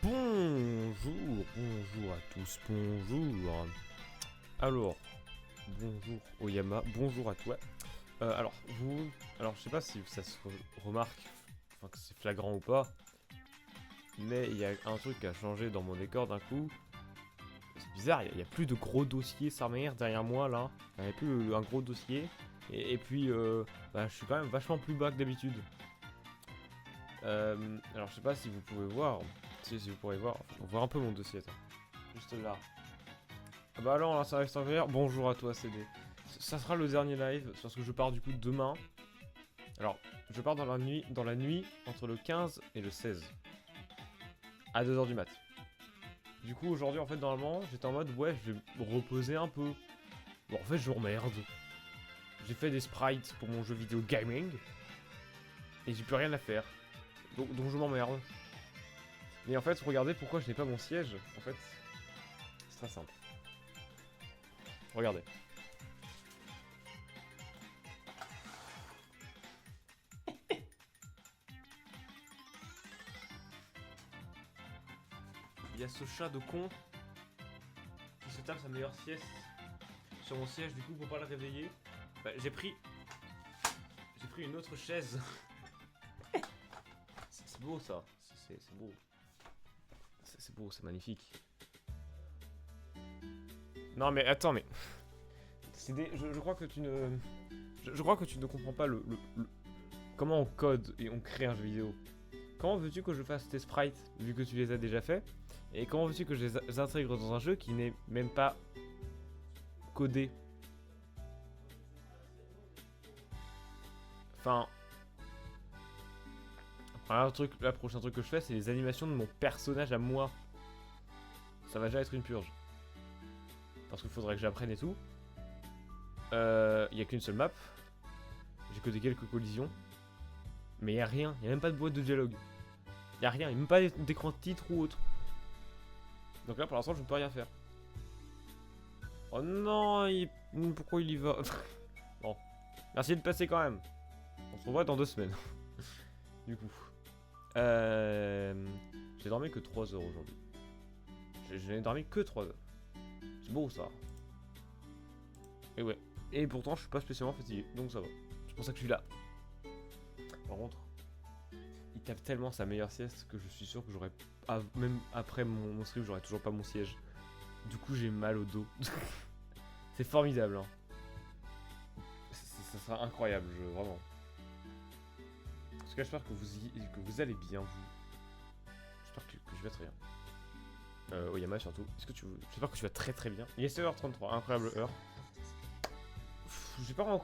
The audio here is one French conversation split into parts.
Bonjour à tous, bonjour. Alors, bonjour Oyama, bonjour à toi. Alors je sais pas si ça se remarque, enfin que c'est flagrant ou pas, mais il y a un truc qui a changé dans mon décor d'un coup. C'est bizarre, il y a plus de gros dossiers sa mère derrière moi là. Il n'y a plus un gros dossier. Et puis, je suis quand même vachement plus bas que d'habitude. Alors je sais pas si vous pouvez voir, si vous pourrez voir, on voit un peu mon dossier, attends. Juste là. Ah bah alors, là, ça va extérieur. Bonjour à toi, CD. Ça sera le dernier live, parce que je pars du coup demain. Alors, je pars dans la nuit entre le 15 et le 16. À 2h du mat. Du coup, aujourd'hui, en fait, normalement, j'étais en mode, ouais, je vais me reposer un peu. Bon, en fait, je m'emmerde. J'ai fait des sprites pour mon jeu vidéo gaming. Et j'ai plus rien à faire. Donc je m'emmerde. Mais en fait, regardez pourquoi je n'ai pas mon siège. En fait, c'est très simple. Regardez. Il y a ce chat de con qui se tape sa meilleure sieste sur mon siège, du coup, pour pas le réveiller. Bah, j'ai pris une autre chaise. C'est beau ça. C'est beau. C'est beau, c'est magnifique. Non mais attends, mais je crois que tu ne, je crois que tu ne comprends pas comment on code et on crée un jeu vidéo. Comment veux-tu que je fasse tes sprites vu que tu les as déjà fait? Et comment veux-tu que je les intègre dans un jeu qui n'est même pas codé? Enfin, la prochain truc que je fais, c'est les animations de mon personnage à moi. Ça va déjà être une purge. Parce qu'il faudrait que j'apprenne et tout. Il y a qu'une seule map. J'ai que des quelques collisions. Mais y a rien, y a même pas de boîte de dialogue. Y a rien, y a même pas d'écran de titre ou autre. Donc là pour l'instant je ne peux rien faire. Oh non, pourquoi il y va? Bon, merci de passer quand même. On se revoit dans 2 semaines. Du coup. J'ai dormi que 3 heures aujourd'hui. Je n'ai dormi que 3 heures. C'est beau ça. Et ouais. Et pourtant je suis pas spécialement fatigué, donc ça va. C'est pour ça que je suis là. Par contre, il tape tellement sa meilleure sieste que je suis sûr que j'aurais... Même après mon stream, j'aurais toujours pas mon siège. Du coup, j'ai mal au dos. C'est formidable, hein. Ça sera incroyable, vraiment. En tout cas, j'espère que vous allez bien, vous. J'espère que je vais très bien. Oyama surtout. J'espère que tu vas très très bien. Il est 7h33, incroyable heure. J'ai pas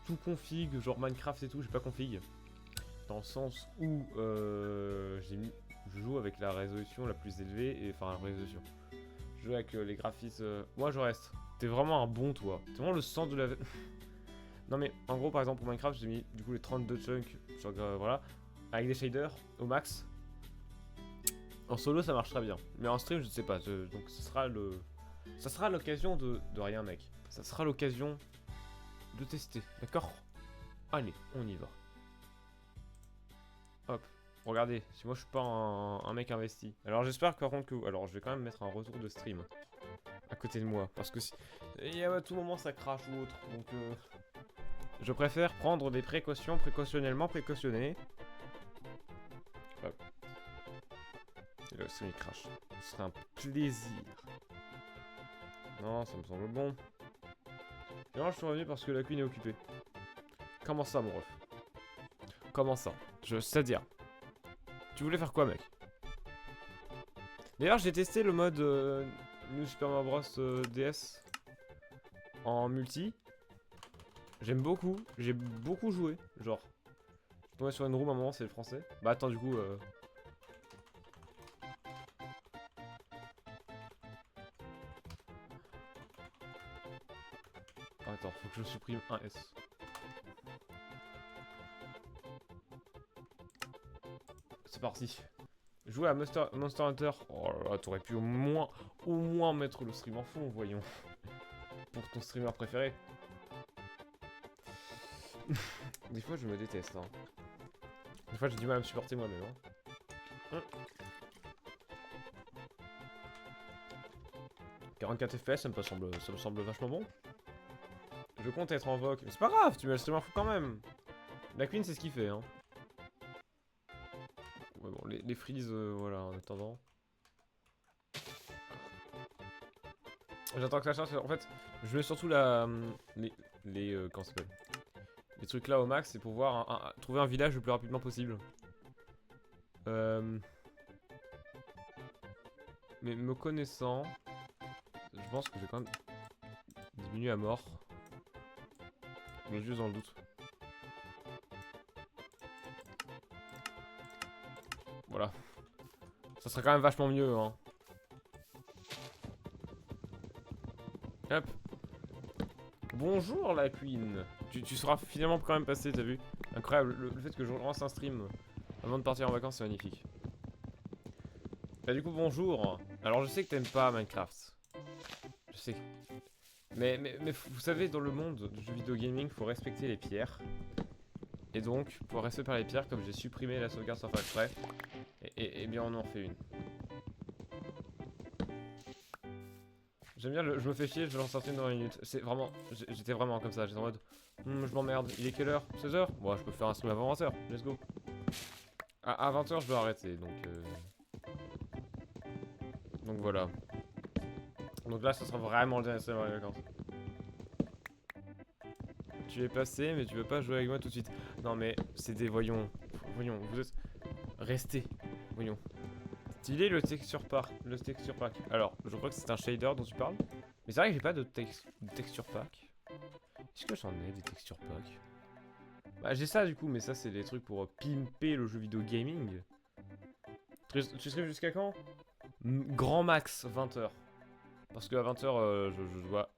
tout config, genre Minecraft et tout, j'ai pas config. Dans le sens où je joue avec la résolution la plus élevée, et enfin la résolution. Je joue avec les graphismes. Moi je reste. T'es vraiment un bon toi. T'es vraiment le centre de la. Non mais en gros par exemple pour Minecraft j'ai mis du coup les 32 chunks sur voilà. Avec des shaders au max. En solo ça marche très bien. Mais en stream je sais pas. Donc ce sera le. Ça sera l'occasion de rien mec. Ça sera l'occasion de tester. D'accord? Allez, on y va. Hop. Regardez, si moi je suis pas un mec investi. Alors j'espère par contre que... Alors je vais quand même mettre un retour de stream à côté de moi. Parce que à tout moment ça crache ou autre. Donc je préfère prendre des précautions, précautionnellement précautionnées. Hop. Et là le stream il crache. Ce serait un plaisir. Non, ça me semble bon. Et moi je suis revenu parce que la cuisine est occupée. Comment ça mon ref? Comment ça? C'est-à-dire... Tu voulais faire quoi mec? D'ailleurs j'ai testé le mode New Super Mario Bros DS en multi. J'aime beaucoup, j'ai beaucoup joué, genre. Je suis tombé sur une room à un moment, c'est le français. Bah attends du coup attends, faut que je supprime un S. C'est parti. Jouer à Monster Hunter. Oh là là, t'aurais pu au moins mettre le stream en fond, voyons. Pour ton streamer préféré. Des fois, je me déteste, hein. Des fois, j'ai du mal à me supporter moi-même, hein. 44 FPS, ça me semble vachement bon. Je compte être en vogue. Mais c'est pas grave, tu mets le streamer fou quand même. La Queen, c'est ce qu'il fait, hein. Ouais, bon, les freezes, voilà, en attendant. J'attends que ça charge. En fait, je mets surtout la... comment ça s'appelle, les trucs là au max, c'est pour pouvoir trouver un village le plus rapidement possible. Mais me connaissant, je pense que je vais quand même diminuer à mort. Mais juste dans le doute. Voilà. Ça serait quand même vachement mieux, hein. Hop. Bonjour la Queen. Tu seras finalement quand même passé, t'as vu? Incroyable, le fait que je relance un stream avant de partir en vacances, c'est magnifique. Bah du coup, bonjour. Alors je sais que t'aimes pas Minecraft. Je sais. Mais vous savez, dans le monde du jeu vidéo gaming, faut respecter les pierres. Et donc, pour rester par les pierres, comme j'ai supprimé la sauvegarde sans faire exprès, et bien on en fait une. J'aime bien je me fais chier, je lance un stream dans 20 minutes. C'est vraiment, j'étais vraiment comme ça, j'étais en mode, je m'emmerde, il est quelle heure? 16h? Bon, je peux faire un stream avant 20h, let's go. À 20h, je dois arrêter, donc voilà. Donc là, ce sera vraiment le dernier stream avant les vacances. Tu es passé, mais tu veux pas jouer avec moi tout de suite. Non mais, c'est des... Voyons, vous êtes... Restez, voyons. Stylé le texture pack. Alors, je crois que c'est un shader dont tu parles. Mais c'est vrai que j'ai pas de texture pack. Est-ce que j'en ai des texture pack? Bah j'ai ça du coup, mais ça c'est des trucs pour pimper le jeu vidéo gaming. Tu stream jusqu'à quand? Grand max 20h. Parce qu'à 20h je dois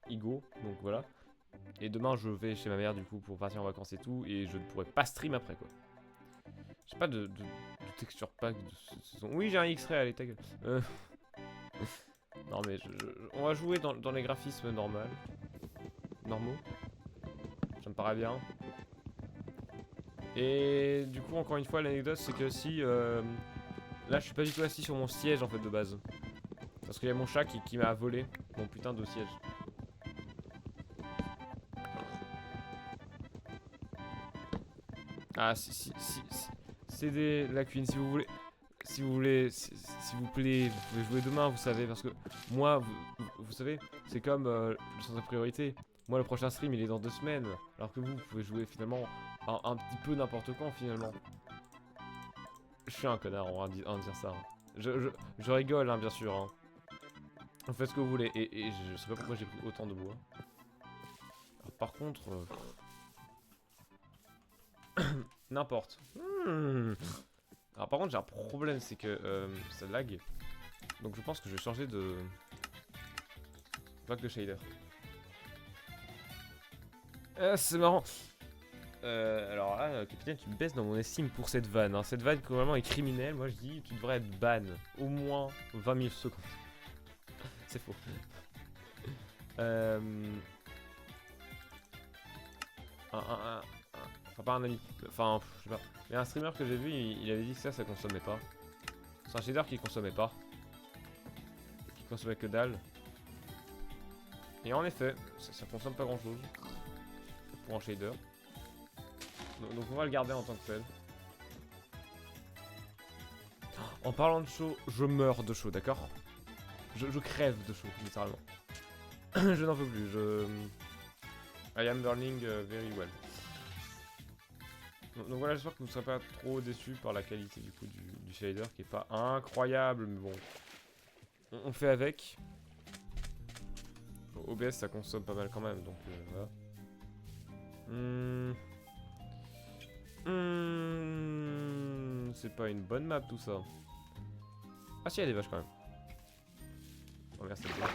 Igo, donc voilà. Et demain je vais chez ma mère du coup pour partir en vacances et tout, et je ne pourrai pas stream après quoi. J'ai pas de texture pack de cette saison. Oui j'ai un X-Ray, allez ta gueule. Non mais on va jouer dans les graphismes normaux. Ça me paraît bien. Et du coup encore une fois l'anecdote c'est que si là je suis pas du tout assis sur mon siège en fait de base. Parce qu'il y a mon chat qui m'a volé mon putain de siège. Ah si c'est la Queen si vous voulez. S'il vous plaît, vous pouvez jouer demain, vous savez, parce que moi, vous savez, c'est comme le sens de priorité. Moi, le prochain stream, il est dans 2 semaines, alors que vous pouvez jouer finalement un petit peu n'importe quand, finalement. Je suis un connard, on va dire ça. Hein. Je rigole, hein, bien sûr. Hein. Vous faites ce que vous voulez, et je sais pas pourquoi j'ai pris autant de bois. Alors, par contre... n'importe. Alors par contre j'ai un problème, c'est que ça lag. Donc je pense que je vais changer de plaque de shader. C'est marrant. Alors là, capitaine, tu me baisses dans mon estime pour cette vanne. Hein. Cette vanne qui vraiment est criminelle. Moi je dis tu devrais être ban au moins 20 000 secondes. C'est faux. Enfin pas un ami. Enfin je sais pas. Mais un streamer que j'ai vu, il avait dit que ça consommait pas. C'est un shader qui consommait pas. Qui consommait que dalle. Et en effet, ça consomme pas grand chose. Pour un shader. Donc on va le garder en tant que tel. En parlant de chaud, je meurs de chaud, d'accord? Je crève de chaud, littéralement. Je n'en peux plus, I am burning very well. Donc voilà, j'espère que vous ne serez pas trop déçus par la qualité du coup du shader qui est pas incroyable, mais bon. On fait avec. OBS ça consomme pas mal quand même, donc voilà. C'est pas une bonne map tout ça. Ah si, il y a des vaches quand même. Oh merde, c'est bien.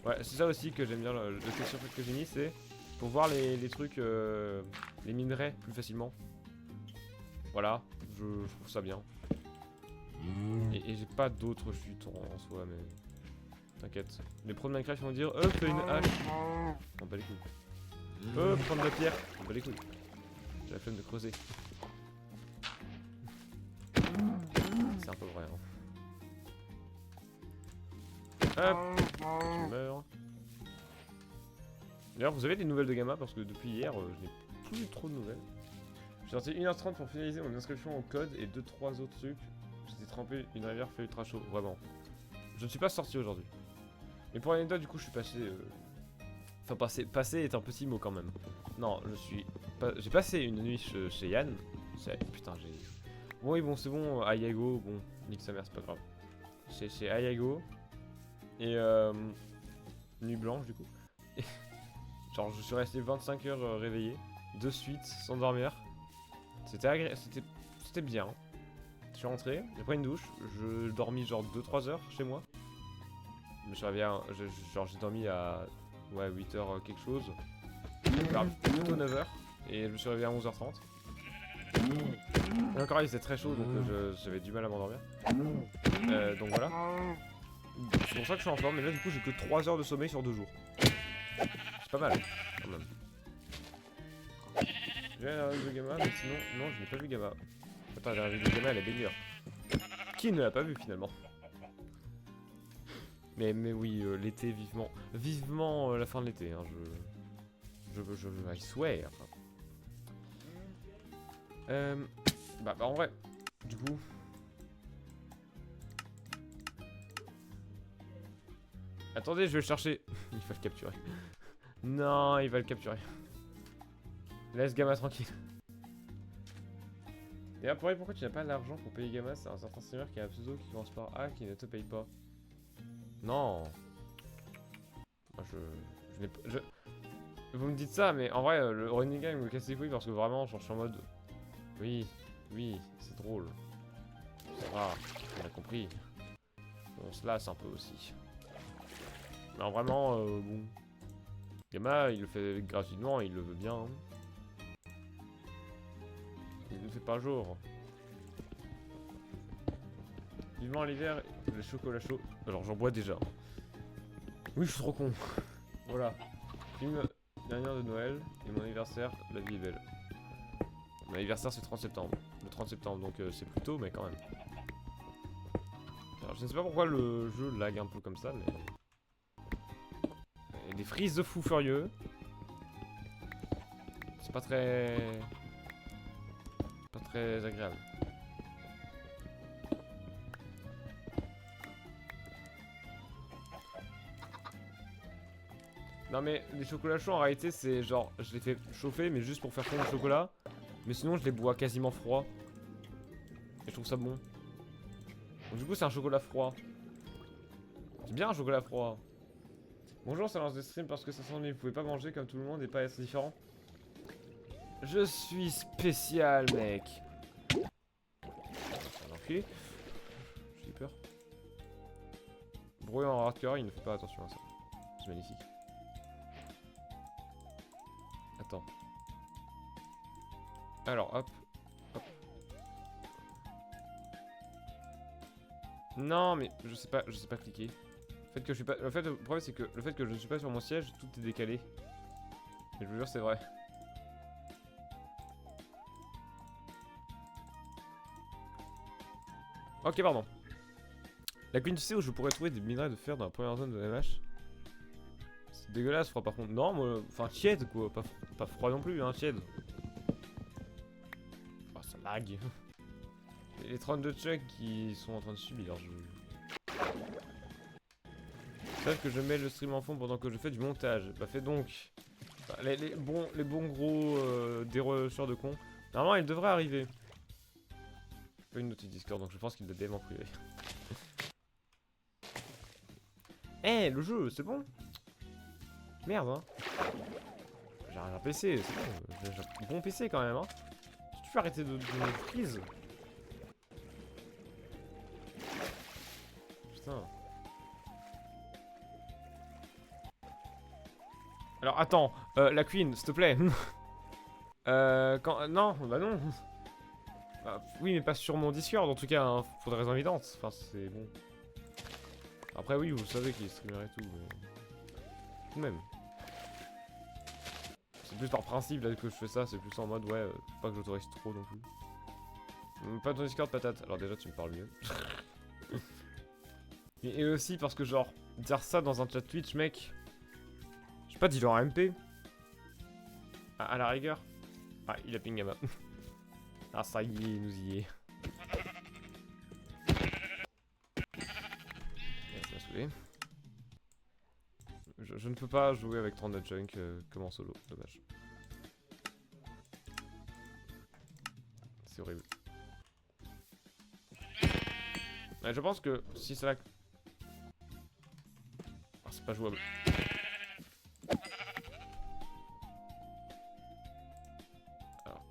Ouais, c'est ça aussi que j'aime bien, le texture pack que j'ai mis, c'est pour voir les trucs, les minerais plus facilement. Voilà, je trouve ça bien. Et j'ai pas d'autres chutes en soi, mais t'inquiète. Les pros de Minecraft vont dire fais une hache. On bat les couilles. Prendre de la pierre. On bat les couilles. J'ai la flemme de creuser. C'est un peu vrai. Hein. Hop, tu meurs. D'ailleurs, vous avez des nouvelles de Gamma parce que depuis hier, je n'ai plus trop de nouvelles. J'ai sorti 1h30 pour finaliser mon inscription au code et 2-3 autres trucs. J'étais trempé, une rivière fait ultra chaud, vraiment. Je ne suis pas sorti aujourd'hui. Mais pour l'anecdote, du coup, je suis passé. Enfin, passer est un petit mot quand même. Non, j'ai passé une nuit chez Yann. Putain, j'ai. Bon, oui, bon, c'est bon, Ayago, bon, nique sa mère, c'est pas grave. Chez Ayago. Et nuit blanche, du coup. Et, genre, je suis resté 25 heures réveillé, de suite, sans dormir. C'était agréable, c'était bien. Je suis rentré, j'ai pris une douche, je dormis genre 2-3 heures chez moi. Je me suis réveillé, genre j'ai dormi à 8h quelque chose. Plutôt 9h. Et je me suis réveillé à 11h30. Et encore il faisait très chaud donc j'avais du mal à m'endormir. Donc voilà. C'est pour ça que je suis en forme, mais là du coup j'ai que 3 heures de sommeil sur 2 jours. C'est pas mal quand même. J'ai la revue de Gamma, mais sinon, non je n'ai pas vu Gamma. Attends, la revue de Gamma elle est banger. Qui ne l'a pas vu finalement? Mais oui, l'été vivement. Vivement la fin de l'été, hein, I swear. Bah en vrai, du coup... Attendez, je vais le chercher. Il va le capturer. Non, il va le capturer. Laisse Gamma tranquille. Et là, pourquoi tu n'as pas l'argent pour payer Gamma? C'est un certain streamer qui a un pseudo qui commence par A qui ne te paye pas. Non. Moi, Vous me dites ça, mais en vrai, le running gang me casse les couilles parce que vraiment, genre, je suis en mode... Oui, c'est drôle. Ça va, on a compris. On se lasse un peu aussi. Mais vraiment, bon... Gamma, il le fait gratuitement, il le veut bien. Hein. Il ne fait pas jour. Vivement l'hiver, le chocolat chaud. Alors j'en bois déjà. Oui, je suis trop con. Voilà. Film dernière de Noël et mon anniversaire, la vie est belle. Mon anniversaire c'est 30 septembre. Le 30 septembre, donc c'est plus tôt, mais quand même. Alors je ne sais pas pourquoi le jeu lag un peu comme ça, mais... Il y a des frises de fou furieux. C'est pas très... agréable. Non mais les chocolats chauds en réalité c'est genre je les fais chauffer mais juste pour faire fondre le chocolat. Mais sinon je les bois quasiment froid. Et je trouve ça bon. Donc du coup c'est un chocolat froid. C'est bien un chocolat froid. Bonjour, ça lance des streams parce que ça s'ennuie. Vous pouvez pas manger comme tout le monde et pas être différent. Je suis spécial mec. Ok. J'ai peur. Bruit en hardcore, il ne fait pas attention à ça. C'est magnifique. Attends. Alors, hop. Non, mais je sais pas cliquer. Le problème c'est que le fait que je ne suis pas sur mon siège, tout est décalé. Et je vous jure, c'est vrai. Ok, pardon. La Queen, tu sais où je pourrais trouver des minerais de fer dans la première zone de MH? C'est dégueulasse, froid par contre. Non, moi, enfin tiède quoi, pas froid non plus, hein, tiède. Oh, ça lag. Et les 32 checks qui sont en train de subir. Sache que je mets le stream en fond pendant que je fais du montage. Bah fais donc. Enfin, les bons gros dérocheurs de cons. Normalement, il devrait arriver. Pas une note Discord, donc je pense qu'il doit DM en privé. Eh, le jeu, c'est bon. Merde, hein. J'ai un PC, c'est bon. J'ai un bon PC quand même, hein. Tu peux arrêter de freeze. Putain. Alors attends, la Queen, s'il te plaît. Non, bah non. Bah, oui, mais pas sur mon Discord en tout cas, hein, pour des raisons évidentes. Enfin, c'est bon. Après, oui, vous savez qu'il est streamer et tout, mais... Tout de même. C'est plus par principe là que je fais ça, c'est plus en mode, ouais, faut pas que j'autorise trop non plus. Pas ton Discord, patate. Alors déjà, tu me parles mieux. Et aussi parce que genre, dire ça dans un chat Twitch, mec... Je sais pas, dis-leur en MP. À la rigueur. Ah, il a ping à ma... Ah, ça y est, nous y est. Ça m'a saoulé. Je ne peux pas jouer avec 39 junk comme en solo, dommage. C'est horrible. Ouais, je pense que si c'est là... Ah, c'est pas jouable. Alors.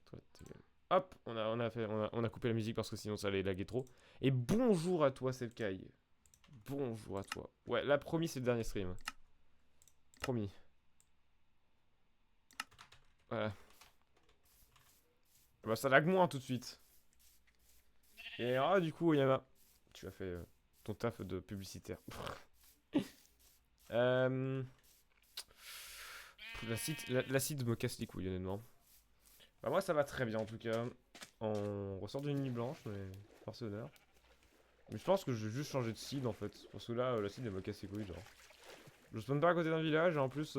Toi, ta gueule. Hop, on a coupé la musique parce que sinon ça allait laguer trop. Et bonjour à toi, Sebkai. Bonjour à toi. Ouais, là, promis, c'est le dernier stream. Promis. Voilà. Bah, ça lag moins tout de suite. Et ah, du coup, Oyama, tu as fait ton taf de publicitaire. L'acide me casse les couilles, honnêtement. Bah, moi, ça va très bien en tout cas. On ressort d'une nuit blanche, mais force honneur. Mais je pense que je vais juste changer de seed en fait. Parce que là, l'acide elle me casse les couilles, genre. Je spawn pas à côté d'un village, et en plus,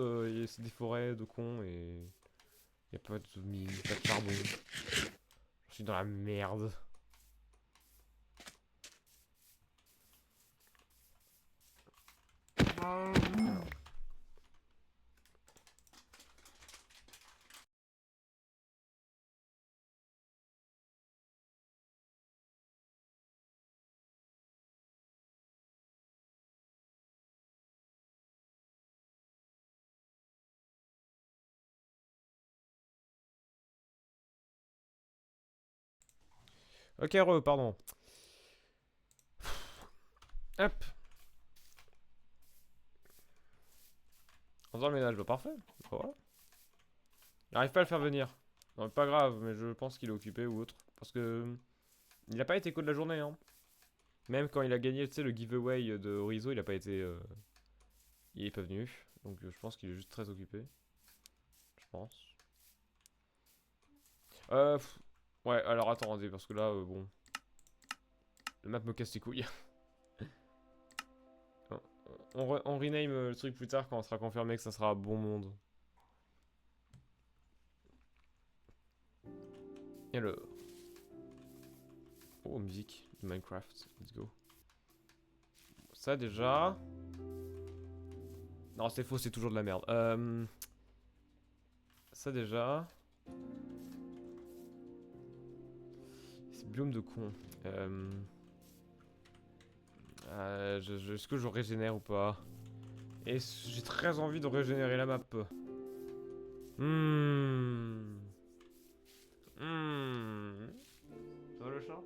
c'est des forêts de cons et. Y'a pas de mine, pas de charbon. Je suis dans la merde. Ok, pardon. Hop. On faisant le ménage, bah parfait. Bah, voilà. Il arrive pas à le faire venir. Non, pas grave, mais je pense qu'il est occupé ou autre. Parce que. Il a pas été co de la journée, hein. Même quand il a gagné, tu sais, le giveaway de Horizo, il a pas été. Il est pas venu. Donc je pense qu'il est juste très occupé. Je pense. Ouais, alors attendez, parce que là, bon. Le map me casse les couilles. On rename le truc plus tard quand on sera confirmé que ça sera bon monde. Et alors. Oh, musique de Minecraft. Let's go. Ça déjà. Non, c'est faux, c'est toujours de la merde. Ça déjà. C'est biome de con. Est-ce que je régénère ou pas? Et j'ai très envie de régénérer la map. Ça va le chat?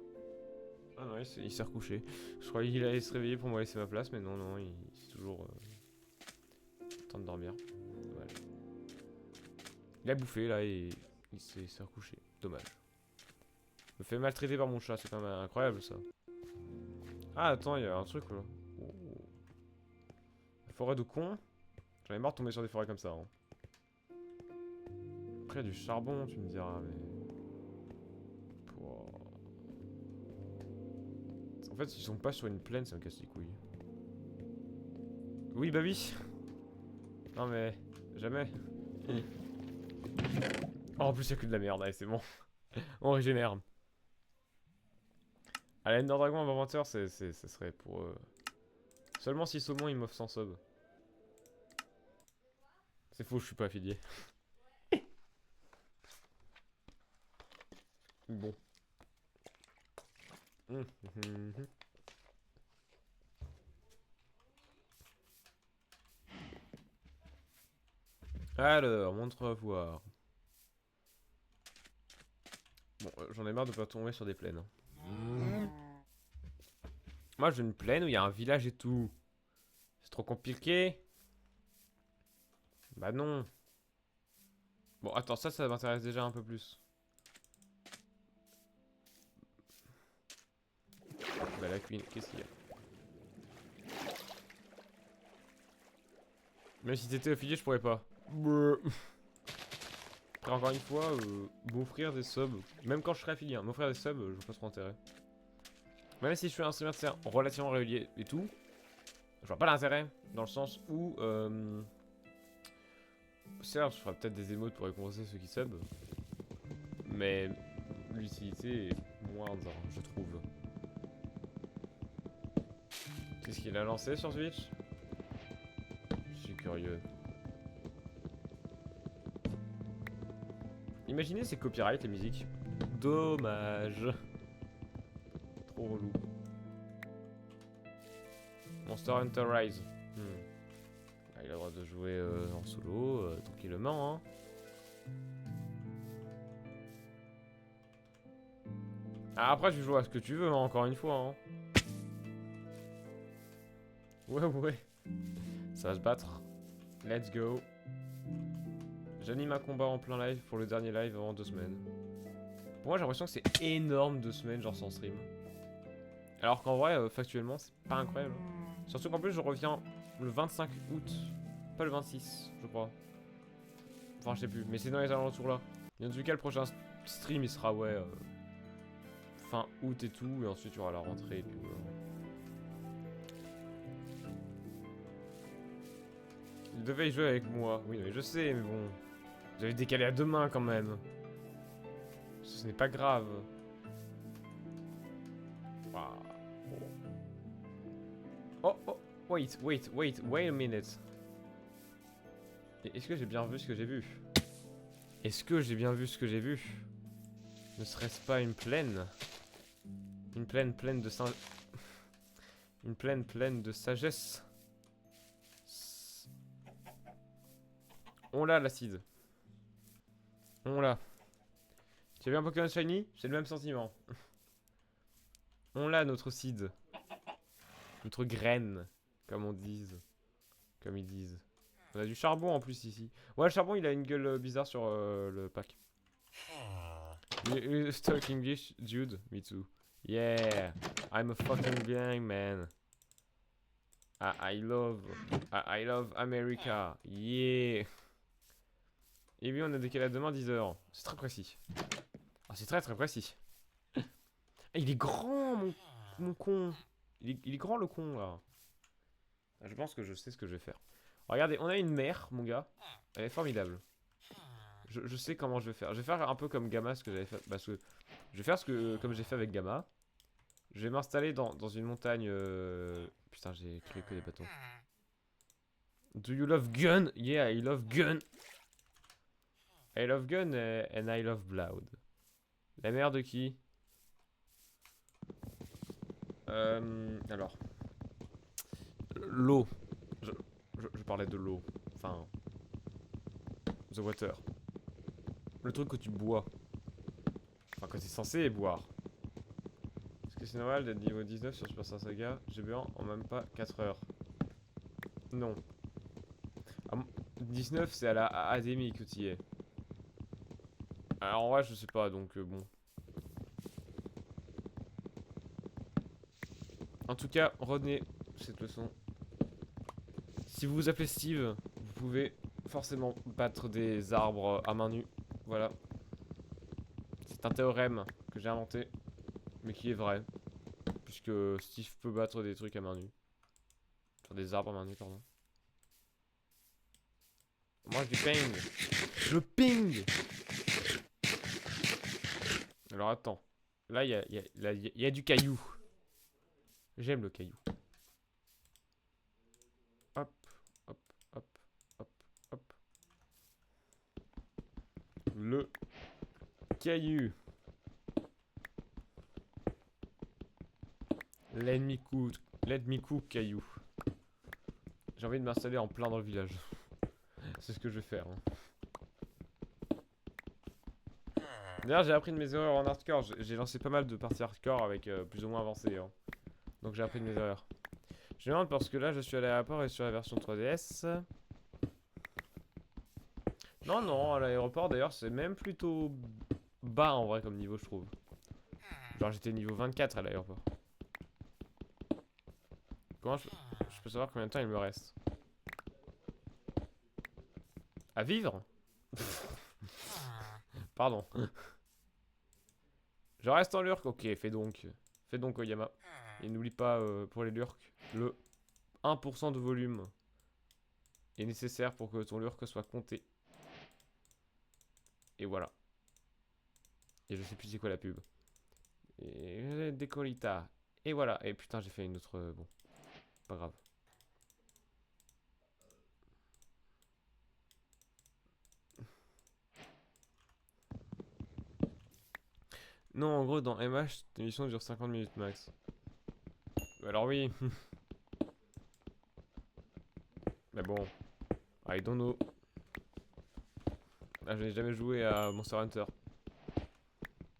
Ah non, il s'est recouché. Je croyais qu'il allait se réveiller pour me laisser ma place, mais non, non, il est toujours en train de dormir. Dommage. Il a bouffé là et il s'est recouché. Dommage. Je me fais maltraiter par mon chat, c'est quand même incroyable ça. Ah, attends, il y a un truc là. Oh. La forêt de con. J'en ai marre de tomber sur des forêts comme ça. Hein. Après, il y a du charbon, tu me diras, mais. Pouah. En fait, ils sont pas sur une plaine, ça me casse les couilles. Oui, bah oui. Non, mais. Jamais. Oh, en plus, il y a que de la merde, allez, c'est bon. On régénère. À la Ender Dragon Inventeur, ça serait pour. Seulement si Saumon il m'offre 100 subs. C'est faux, je suis pas affilié. Bon. Alors, montre à voir. Bon, j'en ai marre de pas tomber sur des plaines. Hein. Moi, j'ai une plaine où il y a un village et tout. C'est trop compliqué. Bah non. Bon, attends, ça m'intéresse déjà un peu plus. Bah la queen, qu'est-ce qu'il y a? Même si t'étais affilié, je pourrais pas. Après, encore une fois, m'offrir des subs. Même quand je serai affilié, hein, m'offrir des subs, je vois pas trop intérêt. Même si je suis un streamer relativement régulier et tout, je vois pas l'intérêt, dans le sens où... certes, je ferai peut-être des émotes pour récompenser ceux qui sub, mais l'utilité est moindre, je trouve. Qu'est-ce qu'il a lancé sur Twitch? Je suis curieux. Imaginez ces copyrights, les musiques. Dommage. Trop relou. Monster Hunter Rise. Ah, il a le droit de jouer en solo, tranquillement, hein. Ah, après, tu joues à ce que tu veux, hein, encore une fois, hein. Ouais. Ça va se battre. Let's go. J'anime un combat en plein live pour le dernier live avant 2 semaines. Pour moi, j'ai l'impression que c'est énorme 2 semaines, genre sans stream. Alors qu'en vrai, factuellement, c'est pas incroyable. Surtout qu'en plus, je reviens le 25 août. Pas le 26, je crois. Enfin, je sais plus, mais c'est dans les alentours là. Et en tout cas, le prochain stream, il sera, ouais, fin août et tout. Et ensuite, il y aura la rentrée et tout. Il devait y jouer avec moi. Oui, mais je sais, mais bon. J'avais décalé à demain quand même. Ce n'est pas grave. Oh, wait a minute. Est-ce que j'ai bien vu ce que j'ai vu? Est-ce que j'ai bien vu ce que j'ai vu? Ne serait-ce pas une plaine? Une plaine pleine de une plaine pleine de sagesse. On l'a, l'acide. On l'a. Tu as vu un Pokémon Shiny? C'est le même sentiment. On l'a, notre seed. Notre graine, comme on dise. Comme ils disent. On a du charbon en plus ici. Ouais, le charbon, il a une gueule bizarre sur le pack. You talk English, dude? Me too. Yeah, I'm a fucking blind man. I love America. Yeah. Et oui, on a décalé à demain 10h. C'est très précis. Ah, c'est très précis. Ah, il est grand, mon con. Il est grand, le con, là. Ah, je pense que je sais ce que je vais faire. Regardez, on a une mer, mon gars. Elle est formidable. Je sais comment je vais faire. Je vais faire un peu comme Gamma, ce que j'avais fait. Parce que je vais faire comme j'ai fait avec Gamma. Je vais m'installer dans une montagne. Putain, j'ai créé que des bâtons. Do you love gun? Yeah, I love gun. I love gun and I love blood. La mère de qui? Alors. L'eau. Je parlais de l'eau. Enfin. The water. Le truc que tu bois. Enfin, que t'es censé boire. Est-ce que c'est normal d'être niveau 19 sur Super Star Saga? J'ai bu en même pas 4 heures. Non. 19, c'est à la académie que tu y es. Alors, en vrai, je sais pas, donc bon. En tout cas, retenez cette leçon. Si vous vous appelez Steve, vous pouvez forcément battre des arbres à main nue. Voilà. C'est un théorème que j'ai inventé, mais qui est vrai. Puisque Steve peut battre des trucs à main nue. Enfin, des arbres à main nue, pardon. Moi, je ping. Je ping. Alors, attends. Là, il y a du caillou. J'aime le caillou. Hop, hop, hop, hop, hop. Le caillou. Let me cook caillou. J'ai envie de m'installer en plein dans le village. C'est ce que je vais faire. Hein. D'ailleurs, j'ai appris de mes erreurs en hardcore. J'ai lancé pas mal de parties hardcore avec plus ou moins avancé. Hein. Donc j'ai appris de mes erreurs. Je me demande parce que là, je suis à l'aéroport et sur la version 3DS. Non, à l'aéroport d'ailleurs, c'est même plutôt bas en vrai comme niveau, je trouve. Genre, j'étais niveau 24 à l'aéroport. Comment je peux savoir combien de temps il me reste? À vivre? Pardon. Je reste en lurk. Ok, fais donc Fais donc Oyama. Et n'oublie pas pour les lurks, le 1% de volume est nécessaire pour que ton lurk soit compté. Et voilà. Et je sais plus c'est quoi la pub. Et décolita. Et voilà. Et putain j'ai fait une autre... bon. Pas grave. Non, en gros, dans MH, cette émission dure 50 minutes max. Alors oui. Mais bon. I don't know. Ah, je n'ai jamais joué à Monster Hunter.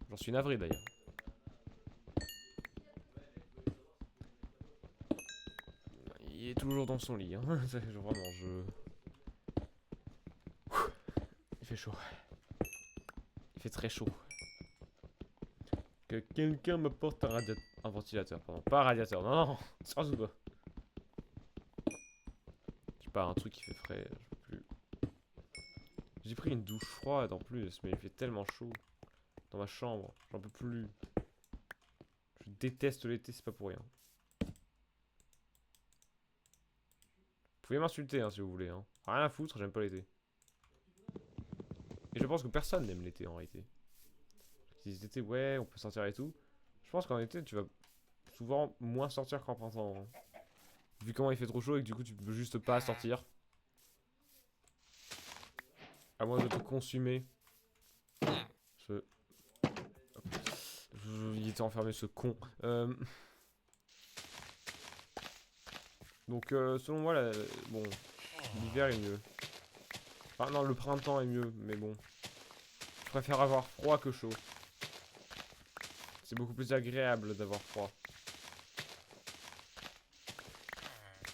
J'en suis navré d'ailleurs. Il est toujours dans son lit. Hein. Vraiment, je... Il fait chaud. Il fait très chaud. Que quelqu'un m'apporte un ventilateur, pardon. Pas un radiateur, non, non, surtout pas. Je sais pas, un truc qui fait frais, je peux plus. J'ai pris une douche froide en plus, mais il fait tellement chaud. Dans ma chambre, j'en peux plus. Je déteste l'été, c'est pas pour rien. Vous pouvez m'insulter hein, si vous voulez. Hein. Rien à foutre, j'aime pas l'été. Et je pense que personne n'aime l'été en réalité. Ils disent l'été, ouais, on peut sortir et tout. Je pense qu'en été, tu vas souvent moins sortir qu'en printemps. Hein. Vu comment il fait trop chaud et que du coup, tu peux juste pas sortir. À moins de te consumer. Il était enfermé ce con. Donc selon moi, bon, l'hiver est mieux. Enfin non, le printemps est mieux, mais bon. Je préfère avoir froid que chaud. C'est beaucoup plus agréable d'avoir froid.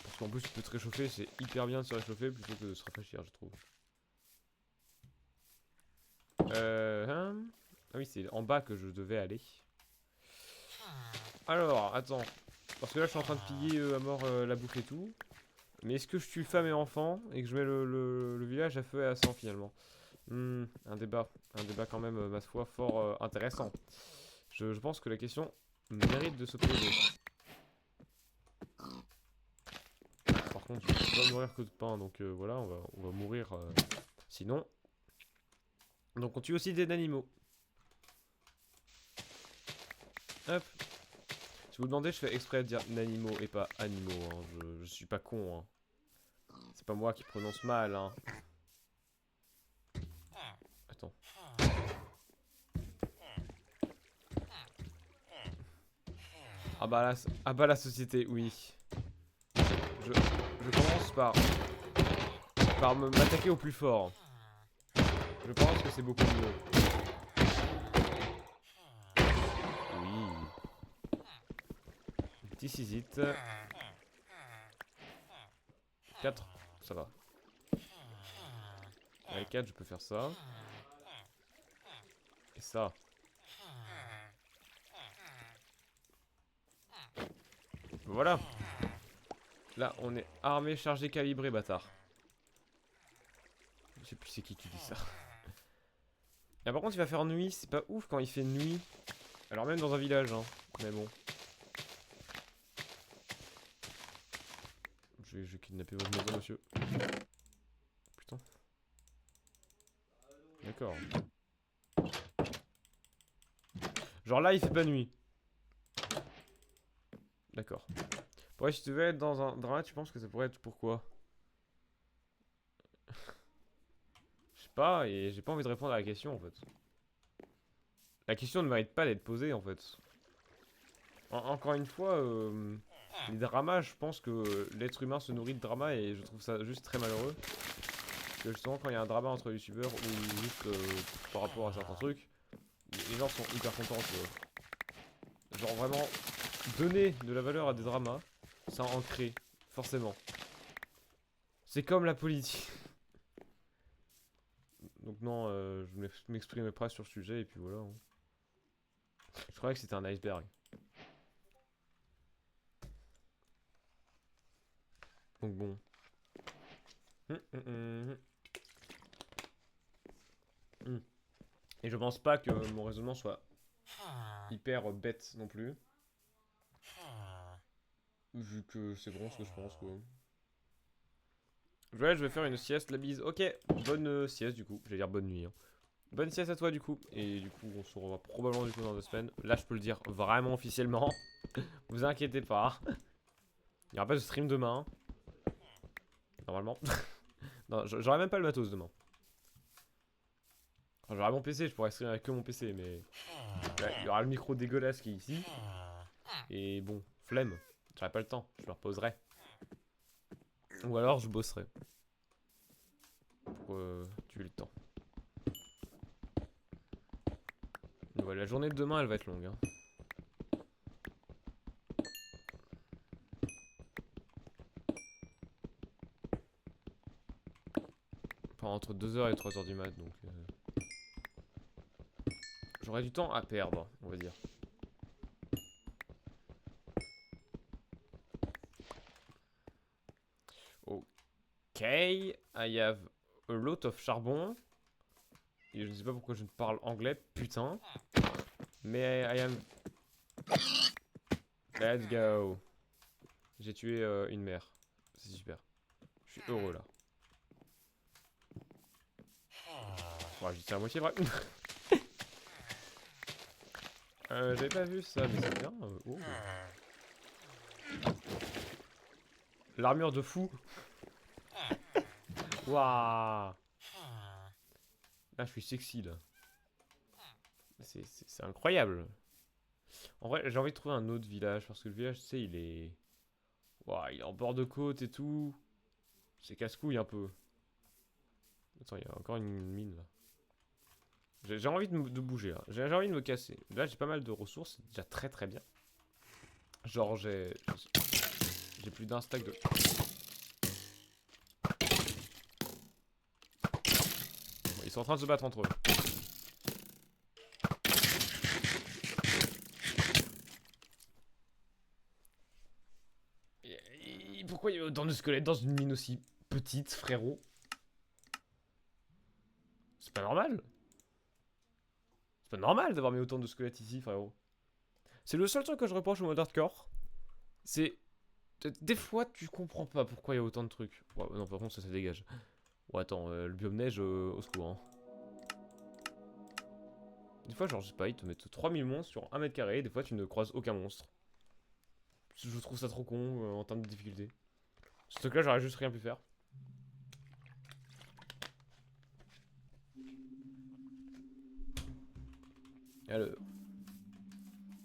Parce qu'en plus tu peux te réchauffer, c'est hyper bien de se réchauffer plutôt que de se rafraîchir, je trouve. Hein. Ah oui, c'est en bas que je devais aller. Alors, attends. Parce que là, je suis en train de piller à mort la bouffe et tout. Mais est-ce que je tue femme et enfant et que je mets le village à feu et à sang finalement? Un débat quand même, ma foi, fort intéressant. Je pense que la question mérite de se poser. Par contre, je peux pas mourir que de pain, donc voilà, on va mourir sinon. Donc on tue aussi des animaux. Hop. Si vous demandez, je fais exprès de dire animaux et pas animaux. Hein. Je suis pas con. Hein. C'est pas moi qui prononce mal. Hein. Attends. Ah bah la société, oui. Je commence par m'attaquer au plus fort. Je pense que c'est beaucoup mieux. Oui. Petit sisite. 4, ça va. Avec 4, je peux faire ça. Et ça. Voilà. Là, on est armé, chargé, calibré, bâtard. Je sais plus c'est qui dit ça. Ah, par contre, il va faire nuit. C'est pas ouf quand il fait nuit. Alors même dans un village, hein. Mais bon. Je vais kidnapper votre maison, monsieur. Putain. D'accord. Genre là, il fait pas nuit. D'accord. Ouais, si tu veux être dans un drama, tu penses que ça pourrait être pourquoi? Je sais pas, et j'ai pas envie de répondre à la question en fait. La question ne mérite pas d'être posée en fait. Encore une fois, les dramas, je pense que l'être humain se nourrit de drama et je trouve ça juste très malheureux. Parce que justement, quand il y a un drama entre youtubeurs ou juste par rapport à certains trucs, les gens sont hyper contents, tu vois. Genre vraiment, donner de la valeur à des dramas, ça en crée, forcément. C'est comme la politique. Donc non, je m'exprimerai pas sur le sujet et puis voilà. Hein. Je croyais que c'était un iceberg. Donc bon. Et je pense pas que mon raisonnement soit hyper bête non plus. Vu que c'est bon ce que je pense quoi. Ouais, je vais faire une sieste, la bise. Ok, bonne sieste du coup. J'allais dire bonne nuit. Hein. Bonne sieste à toi du coup. Et du coup, on se revoit probablement du coup dans 2 semaines. Là, je peux le dire vraiment officiellement. Vous inquiétez pas. Il n'y aura pas de stream demain. Normalement. Non, j'aurai même pas le matos demain. Enfin, j'aurai mon PC, je pourrais streamer avec que mon PC, mais... Là, il y aura le micro dégueulasse qui est ici. Et bon, flemme. J'aurai pas le temps, je me reposerai. Ou alors je bosserai. Pour tuer le temps. Donc voilà, la journée de demain, elle va être longue. Hein. Enfin, entre 2h et 3h du mat, donc... J'aurai du temps à perdre, on va dire. Ok, I have a lot of charbon. Et je ne sais pas pourquoi je ne parle anglais, putain. Mais I am... Let's go. J'ai tué une mère. C'est super. Je suis heureux là. Ouais, j'y tiens à moitié vrai. J'avais pas vu ça, mais c'est bien. Oh. L'armure de fou. Waouh. Là, je suis sexy là. C'est incroyable. En vrai, j'ai envie de trouver un autre village parce que le village, tu sais, il est. Waouh, il est en bord de côte et tout. C'est casse-couille un peu. Attends, il y a encore une mine là. J'ai envie de bouger là. J'ai envie de me casser. Là, j'ai pas mal de ressources. C'est déjà très très bien. Genre, j'ai plus d'un stack de. Bon, ils sont en train de se battre entre eux. Pourquoi il y a autant de squelettes dans une mine aussi petite, frérot? C'est pas normal. C'est pas normal d'avoir mis autant de squelettes ici, frérot. C'est le seul truc que je reproche au mode hardcore. C'est. Des fois, tu comprends pas pourquoi il y a autant de trucs. Ouais, non, par contre, ça dégage. Ouais, attends, le biome neige, au secours. Hein. Des fois, genre, je sais pas, ils te mettent 3000 monstres sur 1 m², et des fois, tu ne croises aucun monstre. Je trouve ça trop con en termes de difficulté. Ce truc là, j'aurais juste rien pu faire. Alors.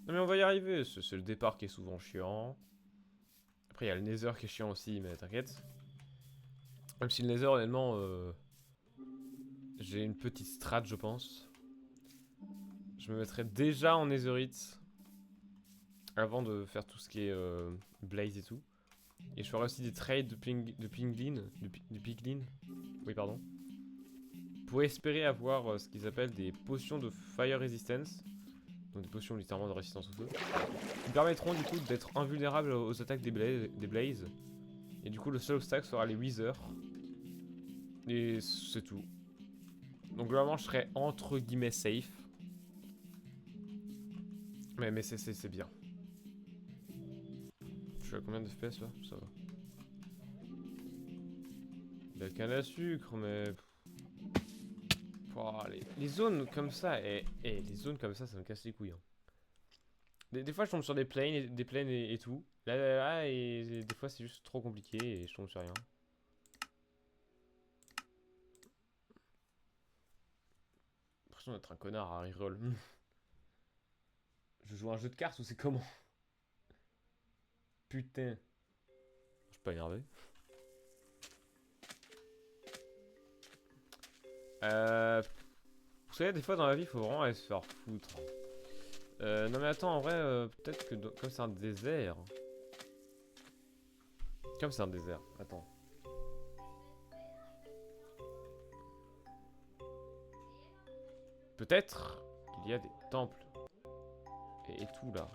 Non, mais on va y arriver. C'est le départ qui est souvent chiant. Après, il y a le Nether qui est chiant aussi, mais t'inquiète. Même si le Nether, honnêtement, j'ai une petite strat, je pense. Je me mettrais déjà en Netherite avant de faire tout ce qui est Blaze et tout. Et je ferai aussi des trades de Piglin. De Piglin. Oui, pardon. Pour espérer avoir ce qu'ils appellent des potions de Fire Resistance. Donc des potions littéralement de résistance au feu. Qui permettront du coup d'être invulnérable aux attaques des Blazes. Et du coup, le seul obstacle sera les Wither. Et c'est tout. Donc globalement, je serai entre guillemets safe. Mais c'est bien. Je suis à combien de FPS là? Ça va. Il y a canne à sucre, mais. Pouah, les zones comme ça, les zones comme ça me casse les couilles. Hein. Des fois, je tombe sur des plaines et tout. Là, et des fois, c'est juste trop compliqué et je tombe sur rien. J'ai l'impression d'être un connard à reroll. Je joue à un jeu de cartes ou c'est comment? Putain. Je suis pas énervé. Vous savez, des fois dans la vie, il faut vraiment aller se faire foutre. Non mais attends, en vrai, peut-être que comme c'est un désert... Comme c'est un désert, attends. Peut-être qu'il y a des temples. Et tout là.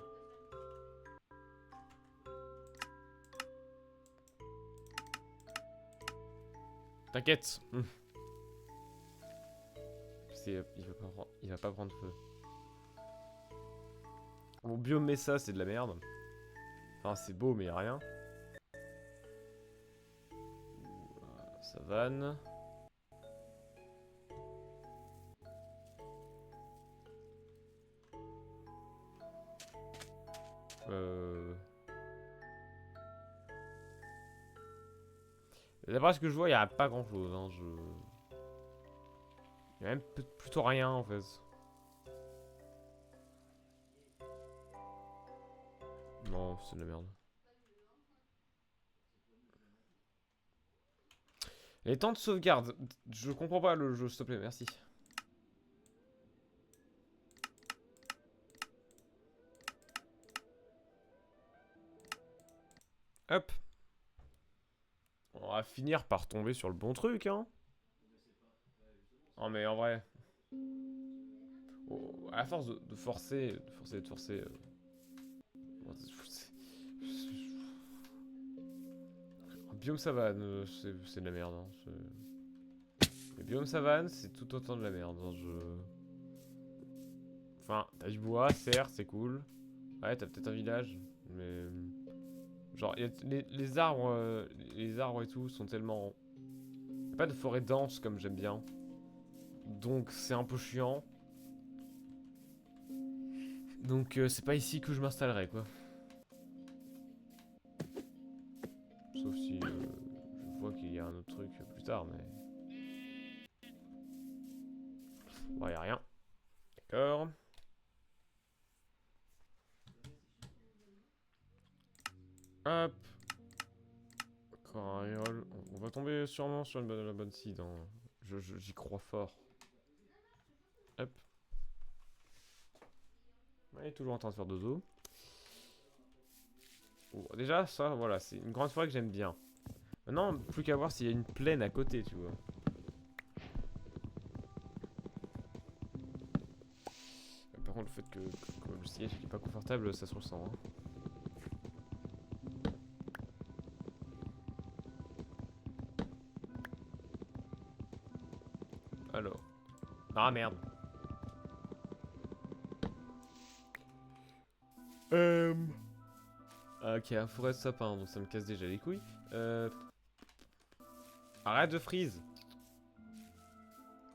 T'inquiète. Il va pas prendre feu. Mon biome Mesa, c'est de la merde. Enfin, c'est beau, mais y a rien. Savane. D'après ce que je vois, il n'y a pas grand chose. Hein. Il y a même plutôt rien en fait. Non, c'est de la merde. Les temps de sauvegarde. Je comprends pas le jeu, s'il te plaît, merci. Hop. On va finir par tomber sur le bon truc, hein. Non mais en vrai. Oh, à force de forcer, de forcer. Biome savane, c'est de la merde. Hein. Le biome savane, c'est tout autant de la merde. Hein. Enfin, t'as du bois, certes, c'est cool. Ouais, t'as peut-être un village, mais... Genre, les arbres et tout sont tellement... Y'a pas de forêt dense comme j'aime bien. Donc c'est un peu chiant. Donc c'est pas ici que je m'installerai quoi. Sauf si je vois qu'il y a un autre truc plus tard, mais... Bon, y'a rien. D'accord. Hop. Encore un reroll. On va tomber sûrement sur la bonne seed. Hein. J'y crois fort. Hop. Il est toujours en train de faire dodo. Oh, déjà, ça, voilà, c'est une grande forêt que j'aime bien. Maintenant, plus qu'à voir s'il y a une plaine à côté, tu vois. Par contre, le fait que le siège n'est pas confortable, ça se ressent. Hein. Alors. Ah merde. Ok, un forêt de sapin, donc ça me casse déjà les couilles. Arrête de freeze.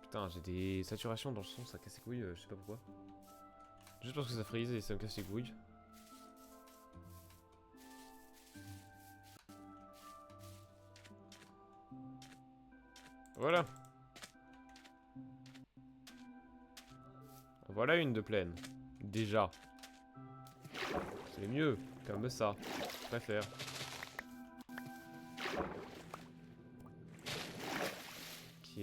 Putain, j'ai des saturations dans le son, ça casse les couilles, je sais pas pourquoi. Juste parce que ça freeze et ça me casse les couilles. Voilà. Voilà une de plaine. Déjà. C'est mieux, comme ça. Je préfère. Ok.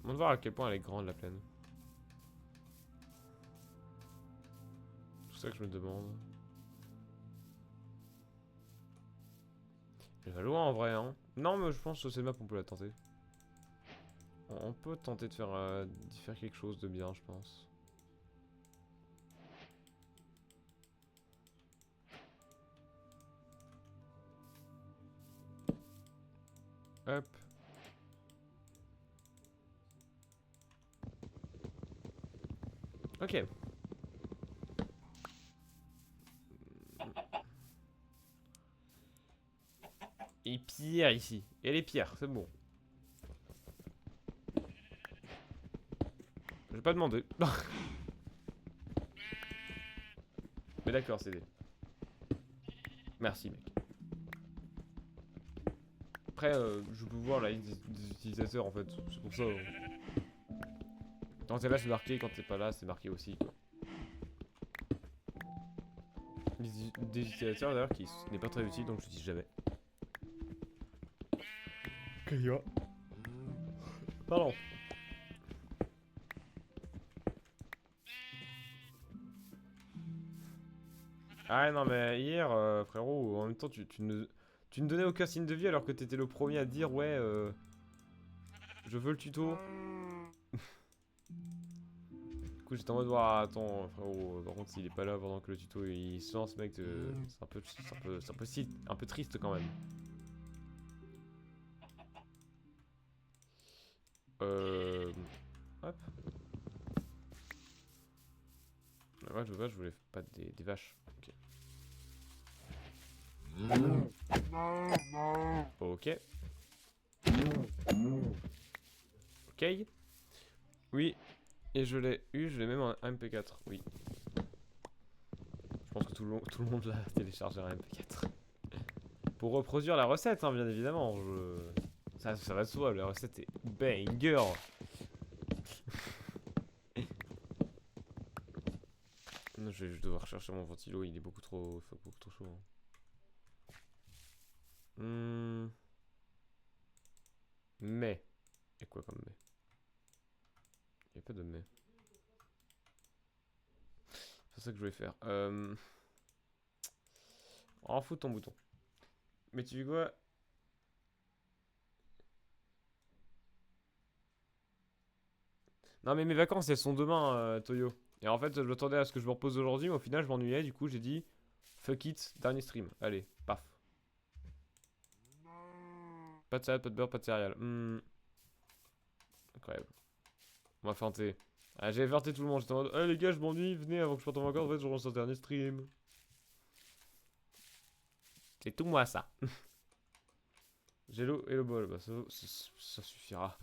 On va voir à quel point elle est grande la plaine. C'est tout ça que je me demande. Elle va loin en vrai, hein. Non, mais je pense que c'est map, on peut la tenter. On peut tenter de faire quelque chose de bien, je pense. Hop. Ok. Et pierre ici. Et les pierres, c'est bon. J'ai pas demandé. Mais d'accord, c'est des... Merci, mec. Après, je peux voir la liste des utilisateurs, en fait. C'est pour ça. Quand t'es là, c'est marqué. Quand t'es pas là, c'est marqué aussi, quoi. Des utilisateurs, d'ailleurs, qui n'est pas très utile, donc je dis jamais. Pardon. Ah non mais hier frérot, en même temps tu ne donnais aucun signe de vie alors que t'étais le premier à dire ouais je veux le tuto. Du coup j'étais en mode attends frérot, par contre s'il est pas là pendant que le tuto il se lance mec, c'est un peu triste quand même. Hop. Ouais, je voulais pas des vaches. Ok. Ok. Ok. Oui. Et je l'ai eu, je l'ai même en MP4. Oui. Je pense que tout le monde l'a téléchargé en MP4. Pour reproduire la recette, hein, bien évidemment. Ça va de soi, la recette est banger. Non, je vais juste devoir chercher mon ventilo, il est beaucoup trop chaud. Mais. Et quoi comme mais? Il n'y a pas de mais. C'est ça que je voulais faire. En fout ton bouton. Mais tu dis quoi? Non mais mes vacances elles sont demain, Toyo. Et en fait je m'attendais à ce que je me repose aujourd'hui, mais au final je m'ennuyais, du coup j'ai dit fuck it, dernier stream. Allez, paf. Pas de salade, pas de beurre, pas de céréales. Incroyable. On va feinter. Ah, j'avais feinté tout le monde, j'étais en mode hey les gars je m'ennuie, venez avant que je parte en vacances, en fait je relance un dernier stream. C'est tout moi ça. J'ai l'eau et le bol, bah ça suffira.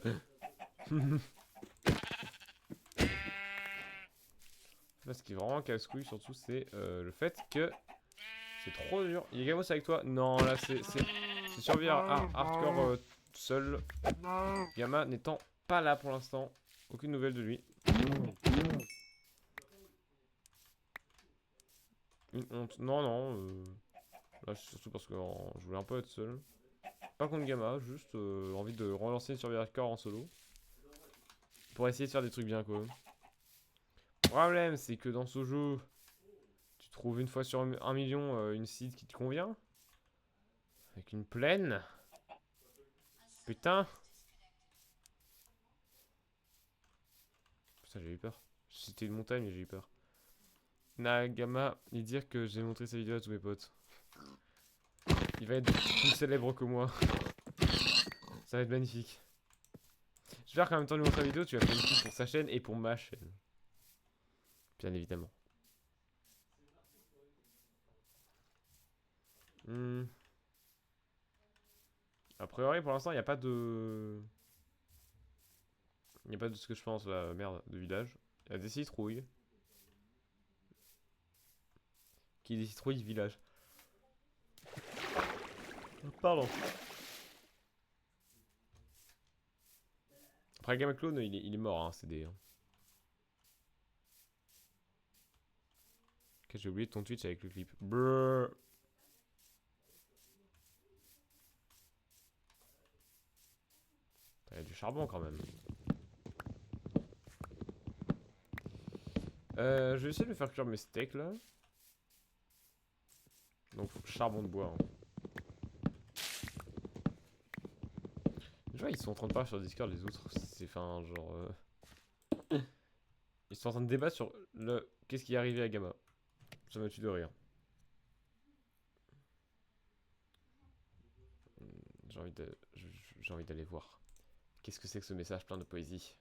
Ce qui est vraiment casse-couille surtout c'est le fait que c'est trop dur. Il y a Gamos avec toi? Non là c'est survivre hardcore seul. Gamma n'étant pas là pour l'instant. Aucune nouvelle de lui. Une honte. Non non. Là c'est surtout parce que je voulais un peu être seul. Pas contre Gamma, juste envie de relancer une survie hardcore en solo. Pour essayer de faire des trucs bien quoi. Le problème c'est que dans ce jeu, tu trouves une fois sur un million une seed qui te convient. Avec une plaine. Putain. Putain j'ai eu peur. C'était une montagne mais j'ai eu peur. Nagama, il dire que j'ai montré sa vidéo à tous mes potes. Il va être plus célèbre que moi. Ça va être magnifique. J'espère qu'en même temps de lui montrer la vidéo, tu vas faire une pub pour sa chaîne et pour ma chaîne. Bien évidemment. A priori, pour l'instant, il n'y a pas de... Il n'y a pas de ce que je pense, la merde, de village. Il y a des citrouilles. Qui dit citrouilles, village. Pardon. Après, Gamma Clone, il est mort, hein, c'est des... Ok, j'ai oublié ton Twitch avec le clip. Brrr. Il y a du charbon quand même. Je vais essayer de faire cuire mes steaks là. Donc charbon de bois. Hein. Je vois, ils sont en train de parler sur Discord les autres. C'est fin genre. Ils sont en train de débattre sur le. Qu'est-ce qui est arrivé à Gamma. Ça me tue de rire. J'ai envie d'aller voir. Qu'est-ce que c'est que ce message plein de poésie?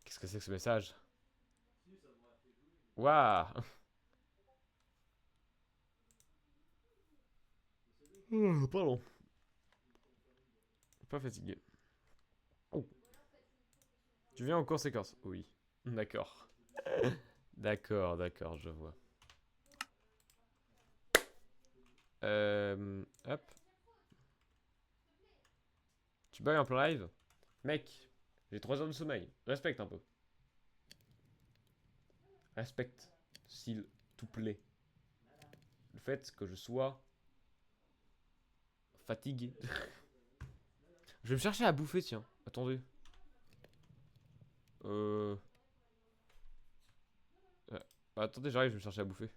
Qu'est-ce que c'est que ce message? Waouh. Pardon. Pas fatigué. Oh. Tu viens en conséquence? Oui. D'accord. D'accord, je vois. Hop. Tu bugs en plein live? Mec, j'ai 3 heures de sommeil. Respecte un peu. Respecte, s'il te plaît. Le fait que je sois fatigué. Je vais me chercher à bouffer, tiens. Attendez. Euh... Attendez, j'arrive, je vais me chercher à bouffer.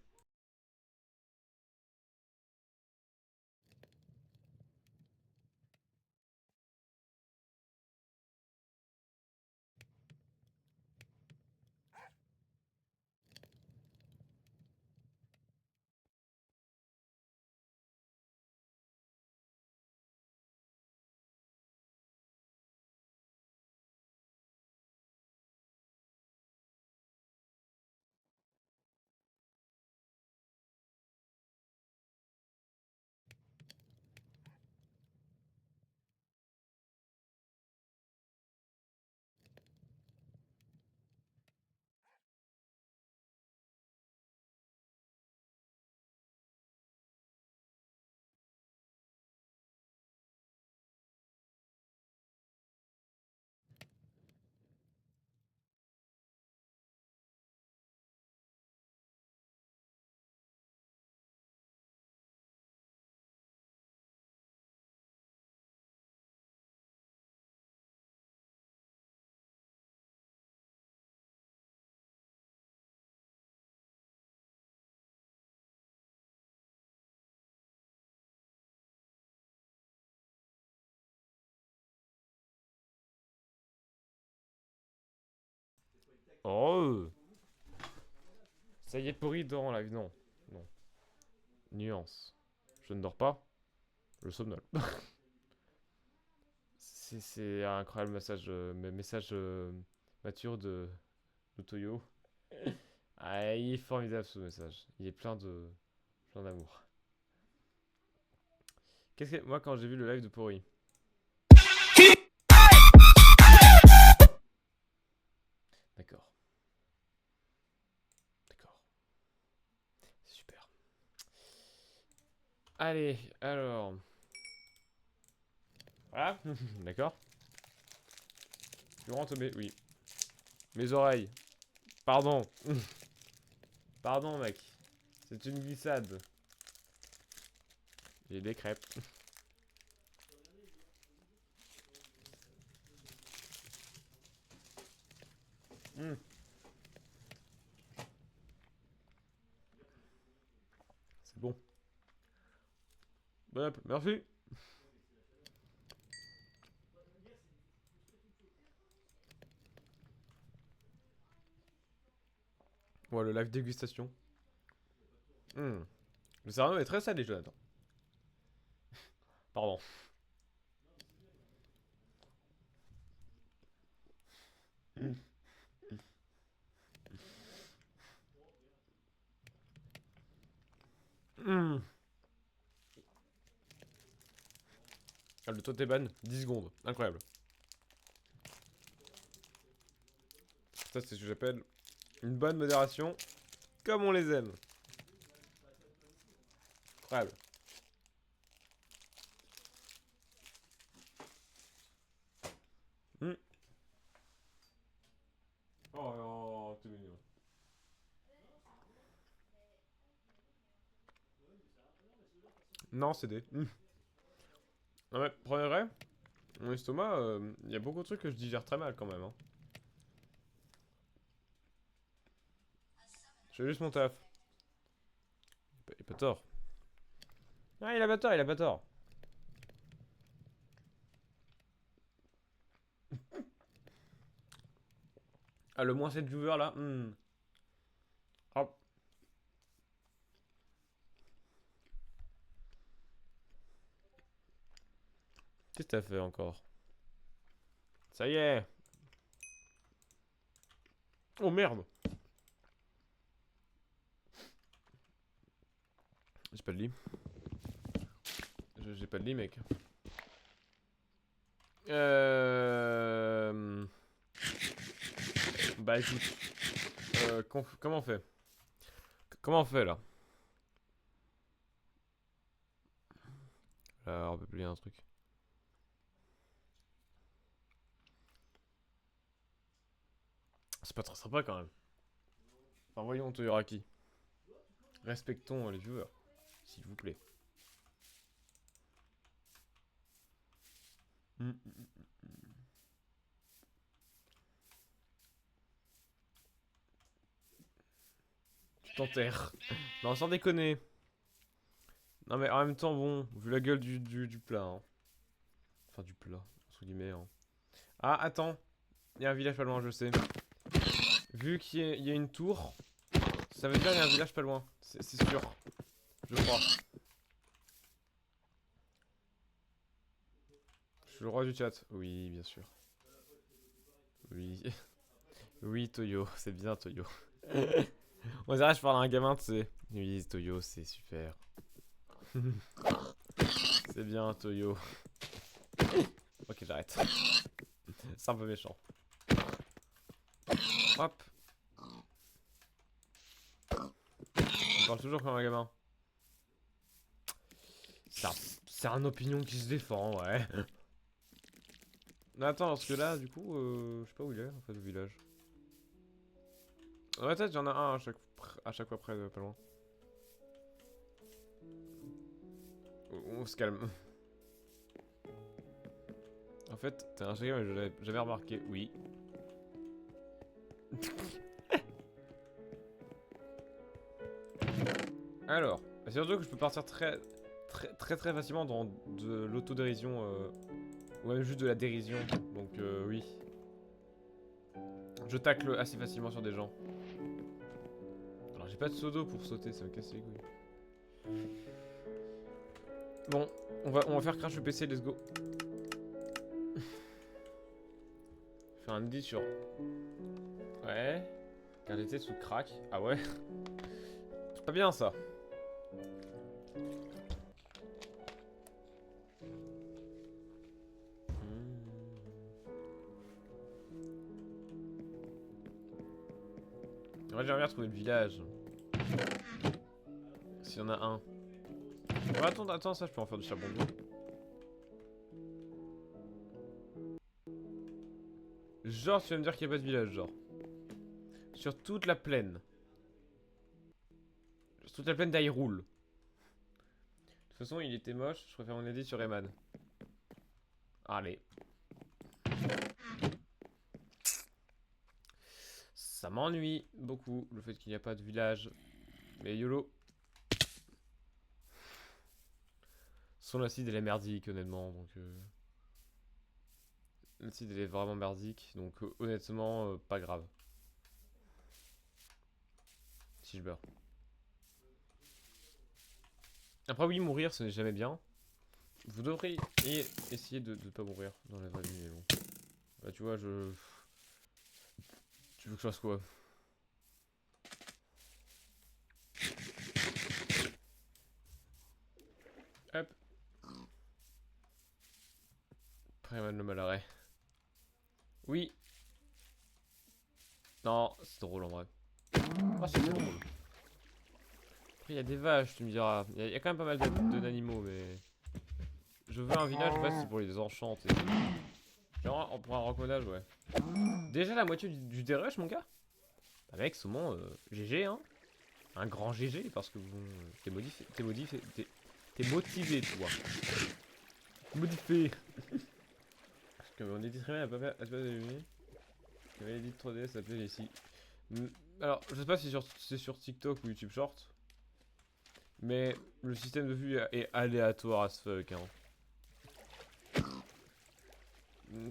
Oh. Ça y est, Pori dort en live. Non. Non. Nuance. Je ne dors pas. Je somnole. C'est un incroyable message mature de Toyo. Ah, il est formidable ce message. Il est plein d'amour. Qu'est-ce que moi quand j'ai vu le live de Pori. D'accord. D'accord. C'est super. Allez, alors. Voilà. D'accord. Tu rentres, mais oui. Mes oreilles. Pardon. Pardon, mec. C'est une glissade. J'ai des crêpes. Mm. C'est bon. Bon, merci. Ouais, le live dégustation. Mm. Le céréales est très salé, Jonathan. Pardon. Mm. Mm. Ah, le Toteban, 10 secondes. Incroyable. Ça, c'est ce que j'appelle une bonne modération, comme on les aime. Incroyable. Mm. Oh, t'es mignon. Non, c'est des. Mm. Non, mais, premier vrai, mon estomac, il y a beaucoup de trucs que je digère très mal quand même. Hein. Je fais juste mon taf. Il a pas tort. Ah, il a pas tort, il a pas tort. Ah, le moins 7 viewers là. Hop. Qu'est-ce que t'as fait encore? Ça y est. Oh merde. J'ai pas de lit. J'ai pas de lit, mec. Bah écoute. Comment on fait? Comment on fait là? Là, on peut plier un truc. C'est pas très sympa quand même. Enfin, voyons, Toyoraki. Respectons les viewers, s'il vous plaît. Tu t'enterres. Non, sans déconner. Non, mais en même temps, bon, vu la gueule du plat. Hein. Enfin, du plat, entre guillemets. Hein. Ah, attends. Il y a un village pas loin, je sais. Vu qu'il y a une tour, ça veut dire qu'il y a un village pas loin. C'est sûr. Je crois. Je suis le roi du chat. Oui, bien sûr. Oui. Oui, Toyo. C'est bien, Toyo. On dirait que je parle à un gamin, tu sais. Oui, Toyo, c'est super. C'est bien, Toyo. Ok, j'arrête. C'est un peu méchant. Hop. On parle toujours comme un gamin. C'est un opinion qui se défend, ouais. Mais attends, parce que là, du coup, je sais pas où il est, en fait, au village. Dans ma tête, j'en ai un à chaque fois près, pas loin. On se calme. En fait, t'es un chacun, mais je l'avais jamais remarqué. Oui. Alors, c'est surtout que je peux partir très facilement dans de l'autodérision, ou même juste de la dérision. Donc oui. Je tacle assez facilement sur des gens. Alors j'ai pas de seau d'eau pour sauter, ça me casse les couilles. Bon, on va faire crash le PC, let's go. Faire un edit sur... Ouais. Qualité sous crack. Ah ouais. C'est pas bien ça. En vrai, j'aimerais bien trouver le village. S'il y en a un. Oh, attends, ça je peux en faire du charbon bleu. Genre, tu vas me dire qu'il n'y a pas de village, genre. Sur toute la plaine. Sur toute la plaine d'Hyrule. De toute façon, il était moche, je préfère mon edit sur Eman. Allez. Ça m'ennuie beaucoup, le fait qu'il n'y a pas de village. Mais YOLO. Son acide, elle est merdique, honnêtement, donc... L'acide, elle est vraiment merdique, donc honnêtement, pas grave. Si je meurs. Après, oui, mourir, ce n'est jamais bien. Vous devriez essayer de ne pas mourir dans la vraie vie, mais bon. Bah, tu vois, je... Tu veux que je fasse quoi? Hop. Préman le malarais. Oui. Non, c'est drôle en vrai. Ah, c'est drôle. Après, il y a des vaches, tu me diras. Il y a quand même pas mal d'animaux, mais... Je veux un village, ouais, c'est pour les enchanter. Genre, on prend un racconnage, ouais. Déjà la moitié du dérush, mon gars? Bah mec, Saumon, GG, hein. Un grand GG, parce que bon, t'es motivé, toi. Modifié. Parce que mon edit Rayman a pas fait espace allumé. Que l'edit 3D s'appelait ici. Alors, je sais pas si c'est sur TikTok ou YouTube Short. Mais le système de vue est aléatoire as fuck, hein.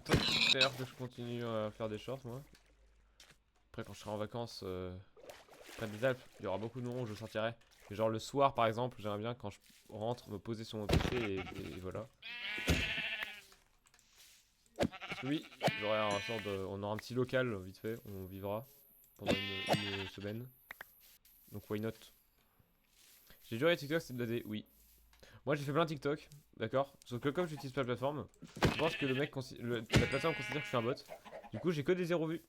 Toi, d'ailleurs que je continue à faire des shorts, moi. Après, quand je serai en vacances près des Alpes, il y aura beaucoup de moments où je sortirai. Et genre le soir, par exemple, j'aimerais bien quand je rentre me poser sur mon PC et voilà. Parce que oui, j'aurai un sort de, on aura un petit local vite fait, on vivra pendant une semaine. Donc why not? J'ai juré TikTok c'est de la D, oui. Moi j'ai fait plein de TikTok, d'accord. Sauf que comme j'utilise pas la plateforme, je pense que la plateforme considère que je suis un bot. Du coup j'ai que des 0 vues.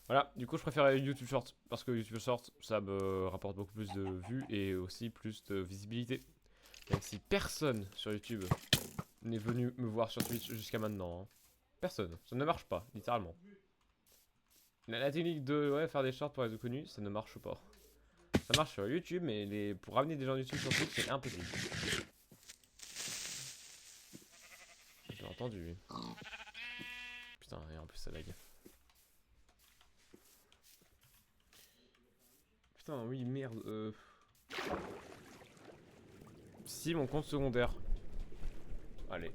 Voilà, du coup je préfère YouTube Short parce que YouTube Short ça me rapporte beaucoup plus de vues et aussi plus de visibilité. Même si personne sur YouTube n'est venu me voir sur Twitch jusqu'à maintenant. Hein. Personne, ça ne marche pas, littéralement. La technique de faire des shorts pour les connus, ça ne marche pas. Ça marche sur YouTube, mais pour ramener des gens YouTube sur Twitch, c'est impossible. J'ai entendu. Putain, et en plus ça lag. Putain, oui, merde. Si, mon compte secondaire. Allez.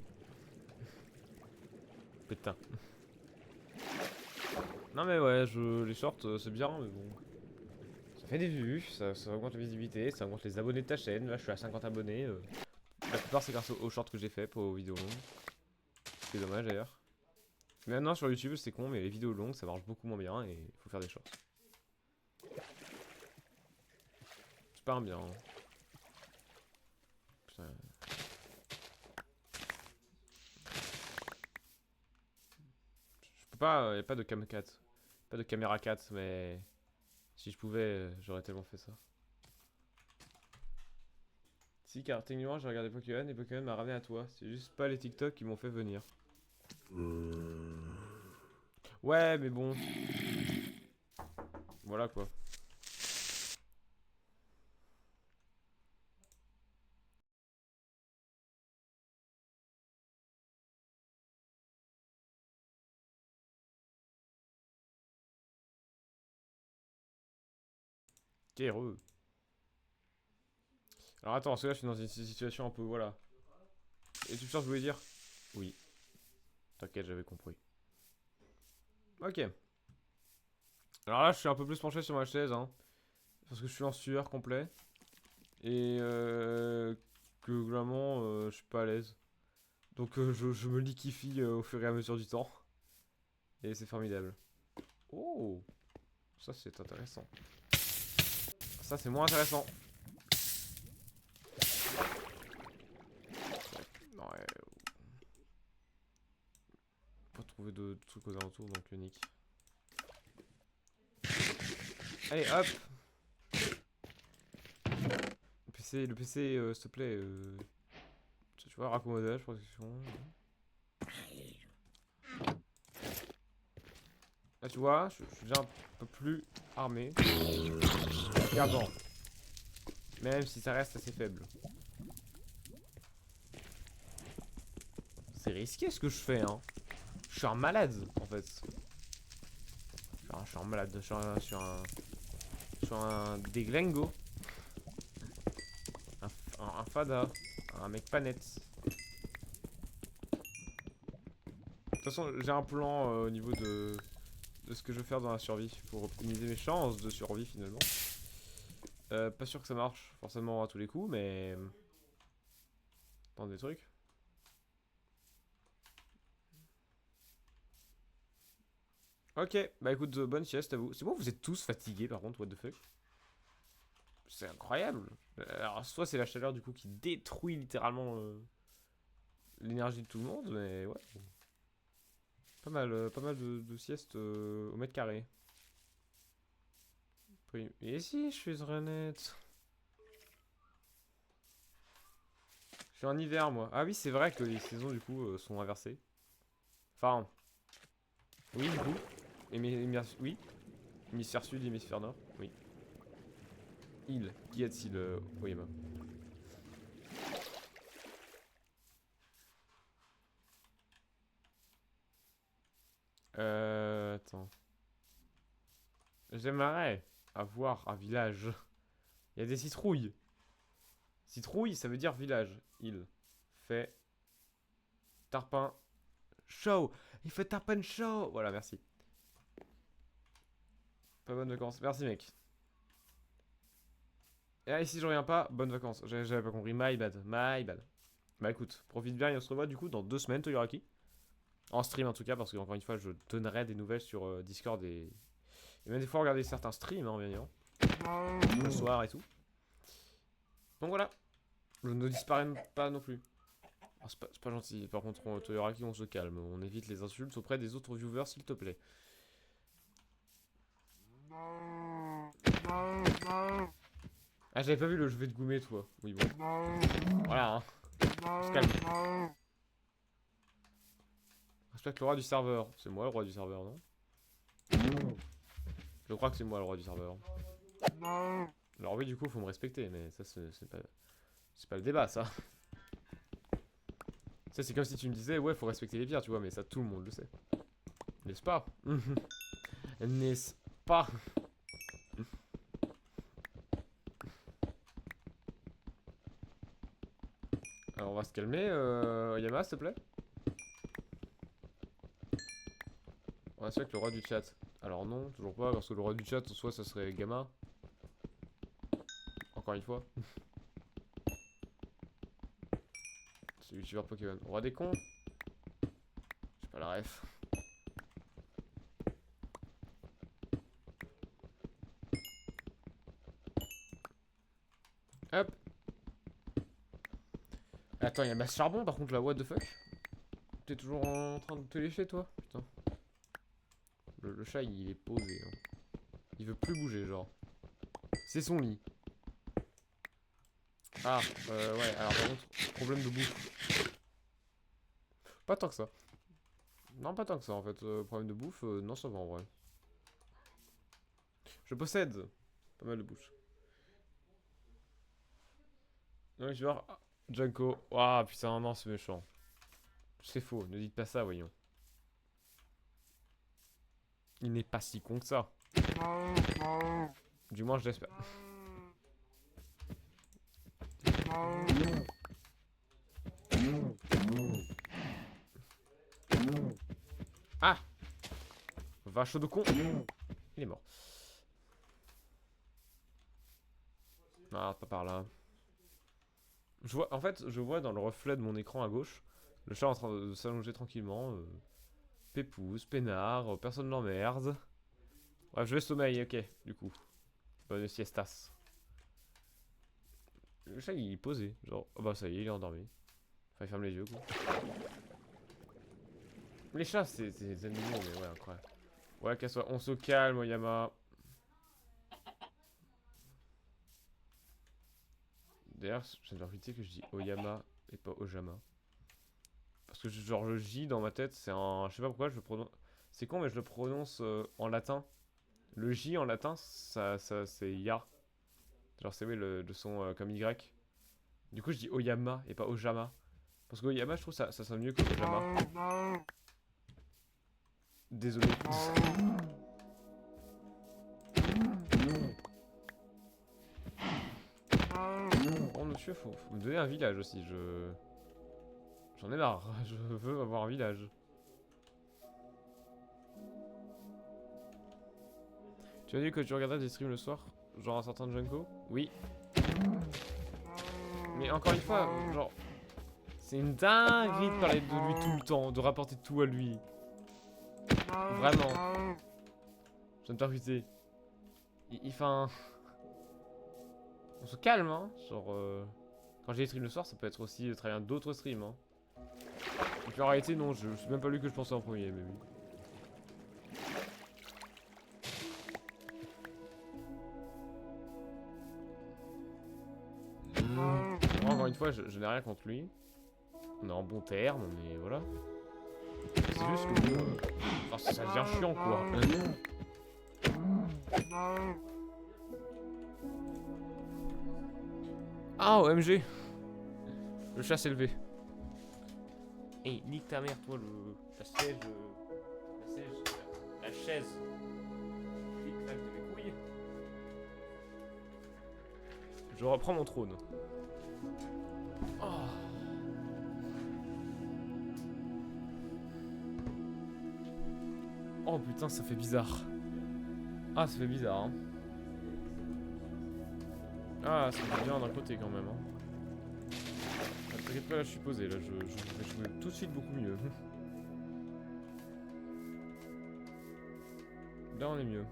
Putain. Non mais ouais, les shorts c'est bien, mais bon. Ça fait des vues, ça augmente la visibilité, ça augmente les abonnés de ta chaîne. Là je suis à 50 abonnés. La plupart c'est grâce aux shorts que j'ai fait, pas aux vidéos longues. C'est dommage d'ailleurs. Mais maintenant sur YouTube c'est con, mais les vidéos longues ça marche beaucoup moins bien et il faut faire des shorts. C'est pas un bien. Hein. Putain. Je peux pas, y a pas de cam 4. Pas de caméra 4, mais si je pouvais, j'aurais tellement fait ça. Si, car techniquement j'ai regardé Pokémon et Pokémon m'a ramené à toi. C'est juste pas les TikTok qui m'ont fait venir. Ouais, mais bon. Voilà quoi. T'es heureux. Alors attends, parce que là je suis dans une situation un peu, voilà. Et tu penses que je voulais dire? Oui. T'inquiète, j'avais compris. Ok. Alors là, je suis un peu plus penché sur ma chaise, hein. Parce que je suis en sueur complet. Et que globalement, je suis pas à l'aise. Donc je me liquifie au fur et à mesure du temps. Et c'est formidable. Oh, ça c'est intéressant. Ça c'est moins intéressant. Non, ouais. Pas trouver de trucs aux alentours, donc unique. Allez, hop. Le PC, s'il te plaît. Tu vois, raccommodage, protection. Là, tu vois, je suis déjà un peu plus armé. Regardons. Même si ça reste assez faible. C'est risqué ce que je fais, hein. Je suis un malade, en fait. Je suis un malade. Je suis un déglingo. Un fada. Un mec pas net. De toute façon, j'ai un plan au niveau de ce que je veux faire dans la survie. Pour optimiser mes chances de survie, finalement. Pas sûr que ça marche forcément à tous les coups, mais... Tente des trucs. Ok, bah écoute, bonne sieste à vous. C'est bon, vous êtes tous fatigués par contre, what the fuck. C'est incroyable. Alors, soit c'est la chaleur du coup qui détruit littéralement l'énergie de tout le monde, mais ouais. Pas mal de siestes au mètre carré. Et si, je suis honnête. Je suis en hiver, moi. Ah oui, c'est vrai que les saisons, du coup, sont inversées. Enfin... Oui, du coup. Oui. Hémisphère sud, hémisphère nord. Oui. Il. Qu'y a-t-il au Yémen? Attends. J'aimerais avoir un village. Il y a des citrouilles. Citrouille, ça veut dire village. Il fait tarpin chaud. Il fait tarpin chaud. Voilà, merci. Pas bonnes vacances. Merci, mec. Et ici, je reviens pas. Bonnes vacances. J'avais pas compris. My bad. My bad. Bah écoute, profite bien et on se revoit du coup dans 2 semaines, Toyoraki. En stream en tout cas, parce que encore une fois, je donnerai des nouvelles sur Discord et même des fois regarder certains streams, hein, bien évidemment. Le soir et tout. Donc voilà. Je ne disparais pas non plus. Oh, c'est pas gentil. Par contre, Toyoraki, on se calme. On évite les insultes auprès des autres viewers, s'il te plaît. Ah, j'avais pas vu le je vais te goumer, toi. Oui, bon. Voilà, hein. On se calme. Respecte le roi du serveur. C'est moi le roi du serveur, non? Je crois que c'est moi le roi du serveur. Alors oui, du coup, faut me respecter, mais ça, c'est pas le débat, ça. Ça, c'est comme si tu me disais, ouais, faut respecter les pierres, tu vois, mais ça, tout le monde le sait. N'est-ce pas? N'est-ce pas? Alors, on va se calmer, Yama, s'il te plaît. On va se avec le roi du chat. Alors non, toujours pas, parce que le roi du chat, soit ça serait Gamma. Encore une fois. C'est youtubeur Pokémon. Roi des cons. J'ai pas la ref. Hop. Attends, il y a masse charbon par contre là, what the fuck? T'es toujours en train de te lécher toi? Putain. Le chat il est posé. Hein. Il veut plus bouger genre. C'est son lit. Ah, ouais, alors par contre, problème de bouffe. Pas tant que ça. Non, pas tant que ça en fait. Problème de bouffe, non, ça va en vrai. Je possède pas mal de bouffe. Non, je vais voir. Junko. Ah, putain, non, c'est méchant. C'est faux, ne dites pas ça, voyons. Il n'est pas si con que ça. Du moins, je l'espère. Ah! Vache de con! Il est mort. Ah, pas par là. Je vois, en fait, je vois dans le reflet de mon écran à gauche, le chat en train de s'allonger tranquillement. Pépouze, peinard, personne l'emmerde. Bref, je vais sommeil, ok, du coup. Bonne siestas. Le chat il est posé, genre, oh bah ça y est, il est endormi. Enfin, il ferme les yeux, quoi. Les chats, c'est des animaux, mais ouais, incroyable. Ouais, casse-toi, on se calme, Oyama. D'ailleurs, je viens de vérité que je dis Oyama et pas Ojama. Parce que genre le J dans ma tête, c'est un... Je sais pas pourquoi je le prononce... C'est con, mais je le prononce en latin. Le J en latin, ça c'est Ya. Genre c'est oui, le son comme Y. Du coup, je dis Oyama et pas Ojama. Parce que Oyama, je trouve ça sonne mieux que Ojama. Désolé. Oh monsieur, faut me donner un village aussi, J'en ai marre, je veux avoir un village. Tu as dit que tu regardais des streams le soir? Genre un certain Junko? Oui. Mais encore une fois, genre... C'est une dinguerie de parler de lui tout le temps, de rapporter tout à lui. Vraiment. Je viens de percuter. Enfin... On se calme, hein. Genre... Quand j'ai des streams le soir, ça peut être aussi très bien d'autres streams, hein. Et puis en réalité, non, je sais même pas lui que je pensais en premier, mais oui. Encore une fois, je n'ai rien contre lui. On est en bon terme, mais voilà. C'est juste que bon, enfin, ça devient chiant quoi. Ah, OMG. Le chat s'est levé. Hey, nique ta mère, toi, la siège. La chaise. Clic-clac de mes couilles. Je reprends mon trône. Oh. Oh putain, ça fait bizarre. Ah, ça fait bizarre, hein. Ah, ça fait bien d'un côté quand même, hein. T'inquiète pas, là je suis posé, là je vais jouer tout de suite beaucoup mieux. Là on est mieux.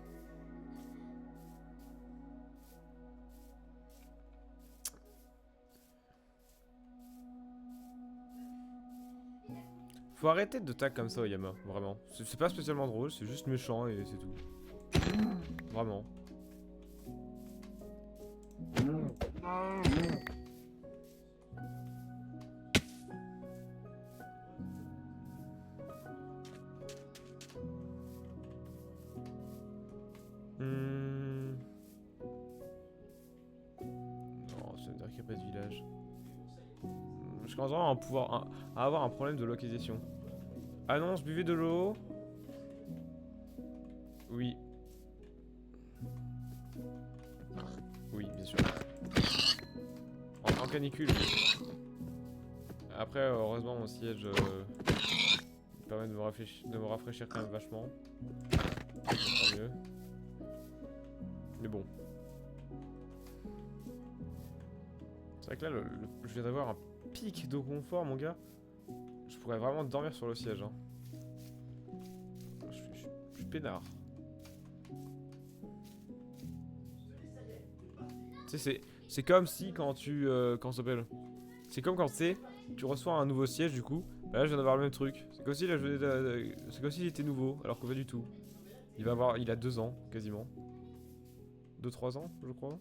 Faut arrêter de tag comme ça, Oyama, vraiment. C'est pas spécialement drôle, c'est juste méchant et c'est tout. Vraiment. Non, ça veut dire qu'il n'y a pas de village. Je commence vraiment à avoir un problème de localisation. Annonce, buvez de l'eau. Oui. Oui, bien sûr. En canicule. Après, heureusement, mon siège me permet de me rafraîchir quand même vachement. Tant mieux. Mais bon. C'est vrai que là, je viens d'avoir un pic de confort, mon gars. Je pourrais vraiment dormir sur le siège. Hein. Je suis peinard. Tu sais, c'est comme si quand tu... comment ça s'appelle? C'est comme quand tu reçois un nouveau siège du coup. Bah là, je viens d'avoir le même truc. C'est comme si là, c'est comme s'il était nouveau, alors que pas du tout. Il a 2 ans, quasiment. 2-3 ans, je crois.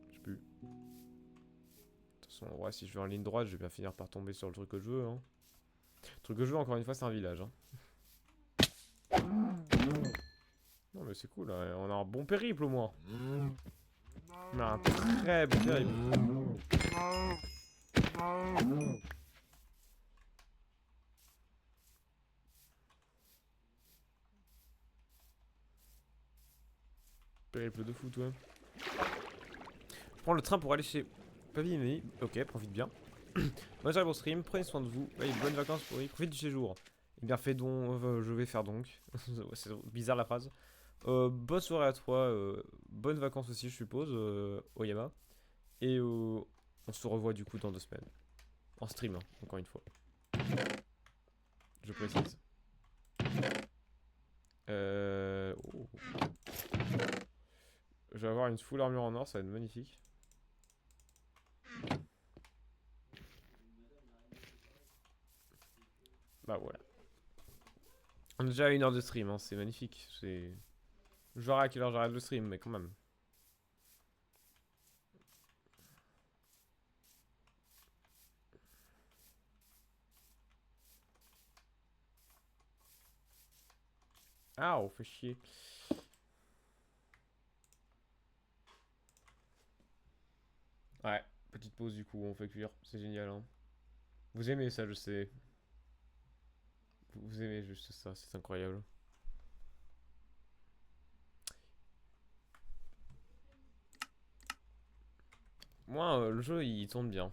Je sais plus. De toute façon, ouais, si je vais en ligne droite, je vais bien finir par tomber sur le truc que je veux. Hein. Le truc que je veux, encore une fois, c'est un village. Hein. Non, mais c'est cool, hein. On a un bon périple au moins. On a un très bon périple. Périple de fou, toi. Je prends le train pour aller chez Pavini. Ok, profite bien. Moi j'arrive au stream, prenez soin de vous. Ouais, bonnes vacances pour y profite du séjour. Et bien fait donc, je vais faire donc. C'est bizarre la phrase. Bonne soirée à toi, bonnes vacances aussi, je suppose, Oyama. Et on se revoit du coup dans 2 semaines. En stream, hein, encore une fois. Je précise. Oh. Je vais avoir une full armure en or, ça va être magnifique. Bah voilà. On a déjà à 1 heure de stream, hein, c'est magnifique. Je verrai à quelle heure j'arrête le stream, mais quand même. Ah, on fait chier. Ouais, petite pause du coup, on fait cuire. C'est génial, hein. Vous aimez ça, je sais. Vous aimez juste ça, c'est incroyable. Moi, le jeu, il tourne bien.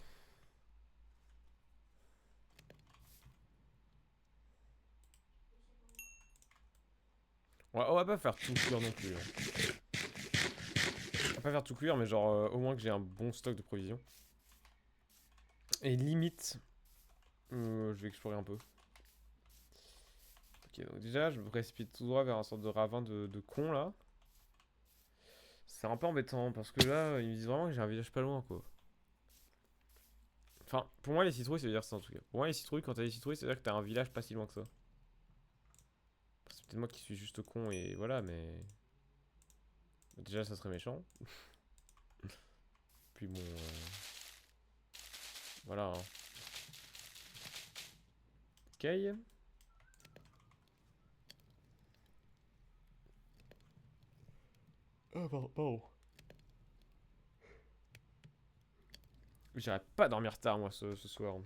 On va pas faire tout cuire non plus, hein. On va pas faire tout cuire, mais genre, au moins que j'ai un bon stock de provisions. Et limite, je vais explorer un peu. Ok, donc déjà, je me précipite tout droit vers un sorte de ravin de con là. C'est un peu embêtant parce que là, ils me disent vraiment que j'ai un village pas loin quoi. Enfin, pour moi, les citrouilles, ça veut dire ça en tout cas. Pour moi, les citrouilles, quand t'as des citrouilles, ça veut dire que t'as un village pas si loin que ça. C'est peut-être moi qui suis juste con et voilà, mais. Déjà, ça serait méchant. Puis bon. Voilà. Hein. Ok. Ah, pardon. J'irai pas dormir tard moi ce soir.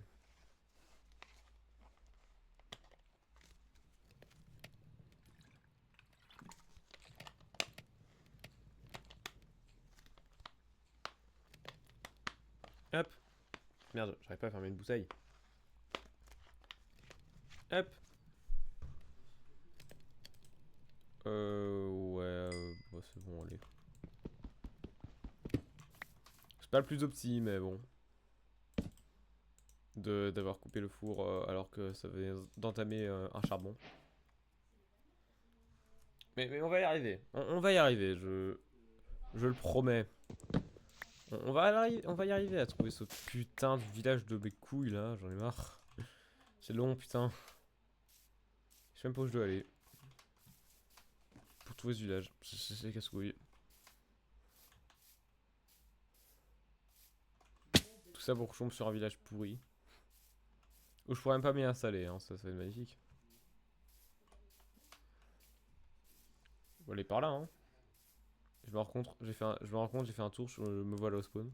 Hop. Merde, j'arrive pas à fermer une bouteille. Hop. Ouais, bah, c'est bon, allez. C'est pas le plus opti, mais bon. D'avoir coupé le four alors que ça venait d'entamer un charbon. Mais on va y arriver. On va y arriver, je le promets. On va y arriver à trouver ce putain de village de mes couilles là, j'en ai marre. C'est long, putain. Je sais même pas où je dois aller. Pour trouver ce village. C'est casse-couilles. Tout ça pour que je tombe sur un village pourri. Où je pourrais même pas m'y installer, hein, ça va être magnifique. On va aller par là, hein. Je me rends compte, j'ai fait un tour, je me vois là au spawn.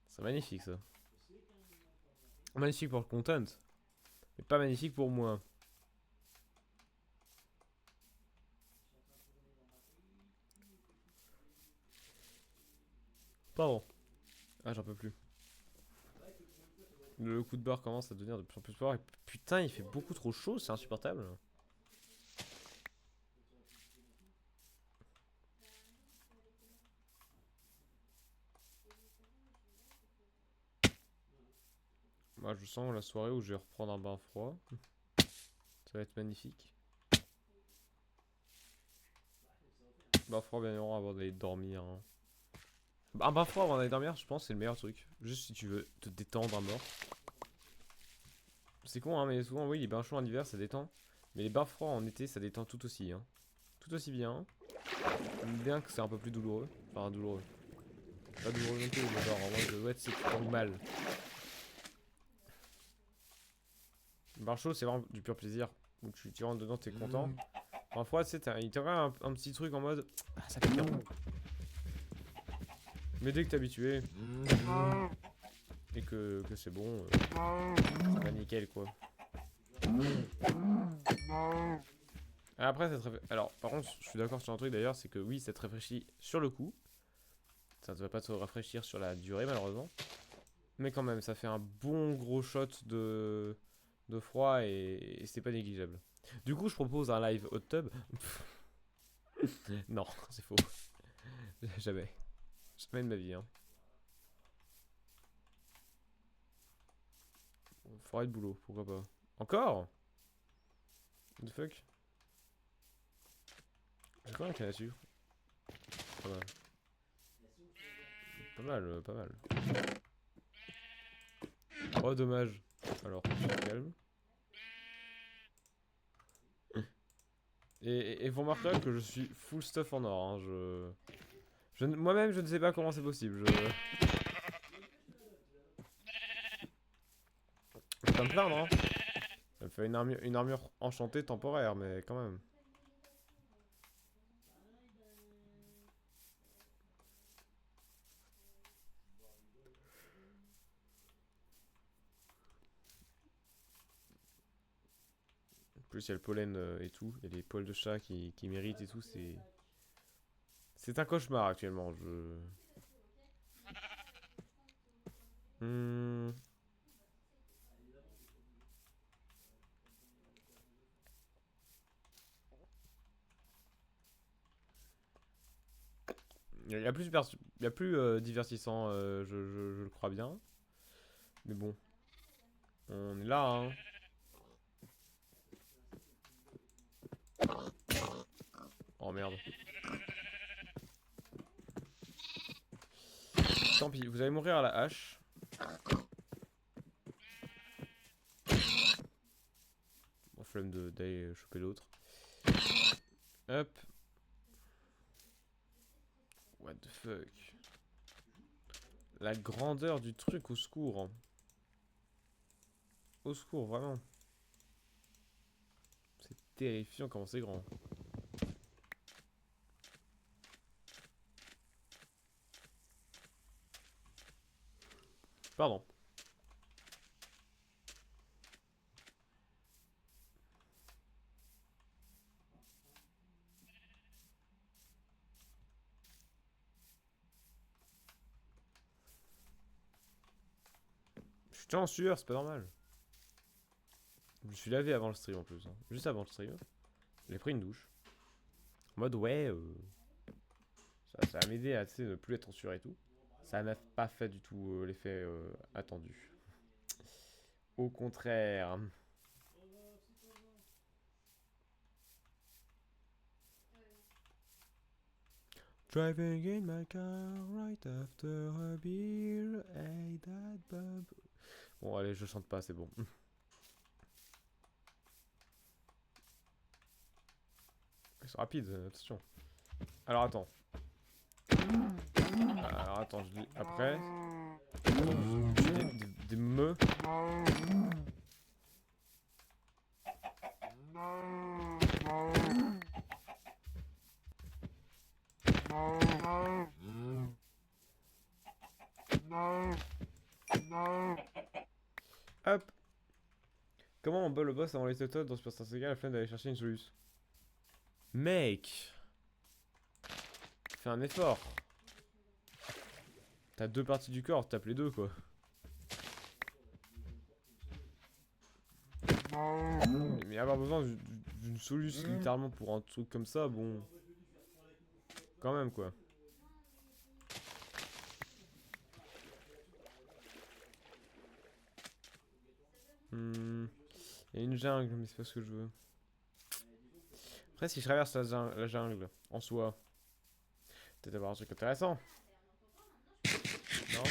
C'est magnifique ça. Magnifique pour le content, mais pas magnifique pour moi. Pardon. Ah, j'en peux plus. Le coup de barre commence à devenir de plus en plus fort et putain, il fait beaucoup trop chaud, c'est insupportable. Moi, je sens la soirée où je vais reprendre un bain froid. Ça va être magnifique. Bain froid, bien évidemment, avant d'aller dormir. Hein. Un bain froid avant d'aller dormir, je pense, c'est le meilleur truc. Juste si tu veux te détendre à mort. C'est con, hein, mais souvent, oui, les bains chauds en hiver, ça détend. Mais les bains froids en été, ça détend tout aussi. Hein. Tout aussi bien. Bien que c'est un peu plus douloureux. Enfin, douloureux. Pas douloureux non plus, mais genre, en mode, ouais, c'est tu mal. Le bain chaud, c'est vraiment du pur plaisir. Où tu rentres dedans, t'es content. Bain froid, tu sais, il te quand même un petit truc en mode. Ah, ça fait bien. Mais dès que t'es habitué. Et que c'est bon, ça va nickel quoi. Après, alors, par contre, je suis d'accord sur un truc d'ailleurs, c'est que oui, ça te rafraîchit sur le coup. Ça ne va pas te rafraîchir sur la durée, malheureusement. Mais quand même, ça fait un bon gros shot de froid et c'est pas négligeable. Du coup, je propose un live hot tub. Non, c'est faux. Jamais. Jamais de ma vie, hein. Forêt de boulot, pourquoi pas. Encore? What the fuck? J'ai quoi qu'il y a là-dessus? Pas mal. Pas mal, pas mal. Oh, dommage. Alors, on se calme. Et vous remarquerez que je suis full stuff en or. Hein. Moi-même, je ne sais pas comment c'est possible. Je vais pas me plaindre, hein. Ça me fait une armure enchantée temporaire, mais quand même. En plus, il y a le pollen et tout. Il y a les poils de chat qui méritent et tout. C'est un cauchemar actuellement. Hmm. Il y a plus divertissant, je le crois bien. Mais bon, on est là, hein. Oh merde. Tant pis, vous allez mourir à la hache. Bon, flemme d'aller choper l'autre. Hop. What the fuck. La grandeur du truc, au secours. Hein. Au secours, vraiment. C'est terrifiant comment c'est grand. Pardon. Je suis déjà en sueur, c'est pas normal. Je me suis lavé avant le stream en plus. Hein. Juste avant le stream. J'ai pris une douche. En mode, ouais, ça va m'aider à ne plus être en sueur et tout. Ça n'a pas fait du tout l'effet attendu. Au contraire. Driving in my car right after a beer, hey that bump. Bon, allez, je chante pas, c'est bon. Ils sont rapides, attention. Alors attends. Alors attends, je dis après. Des me. Hop. Comment on bat le boss avant les tototes dans Super Star Saga, la flemme d'aller chercher une solution. Mec, fais un effort. T'as deux parties du corps, tape les deux quoi. Mais avoir besoin d'une solution littéralement pour un truc comme ça, bon. Quand même quoi. Il y a une jungle, mais c'est pas ce que je veux. Après, si je traverse la jungle, en soi, peut-être avoir un truc intéressant. Non?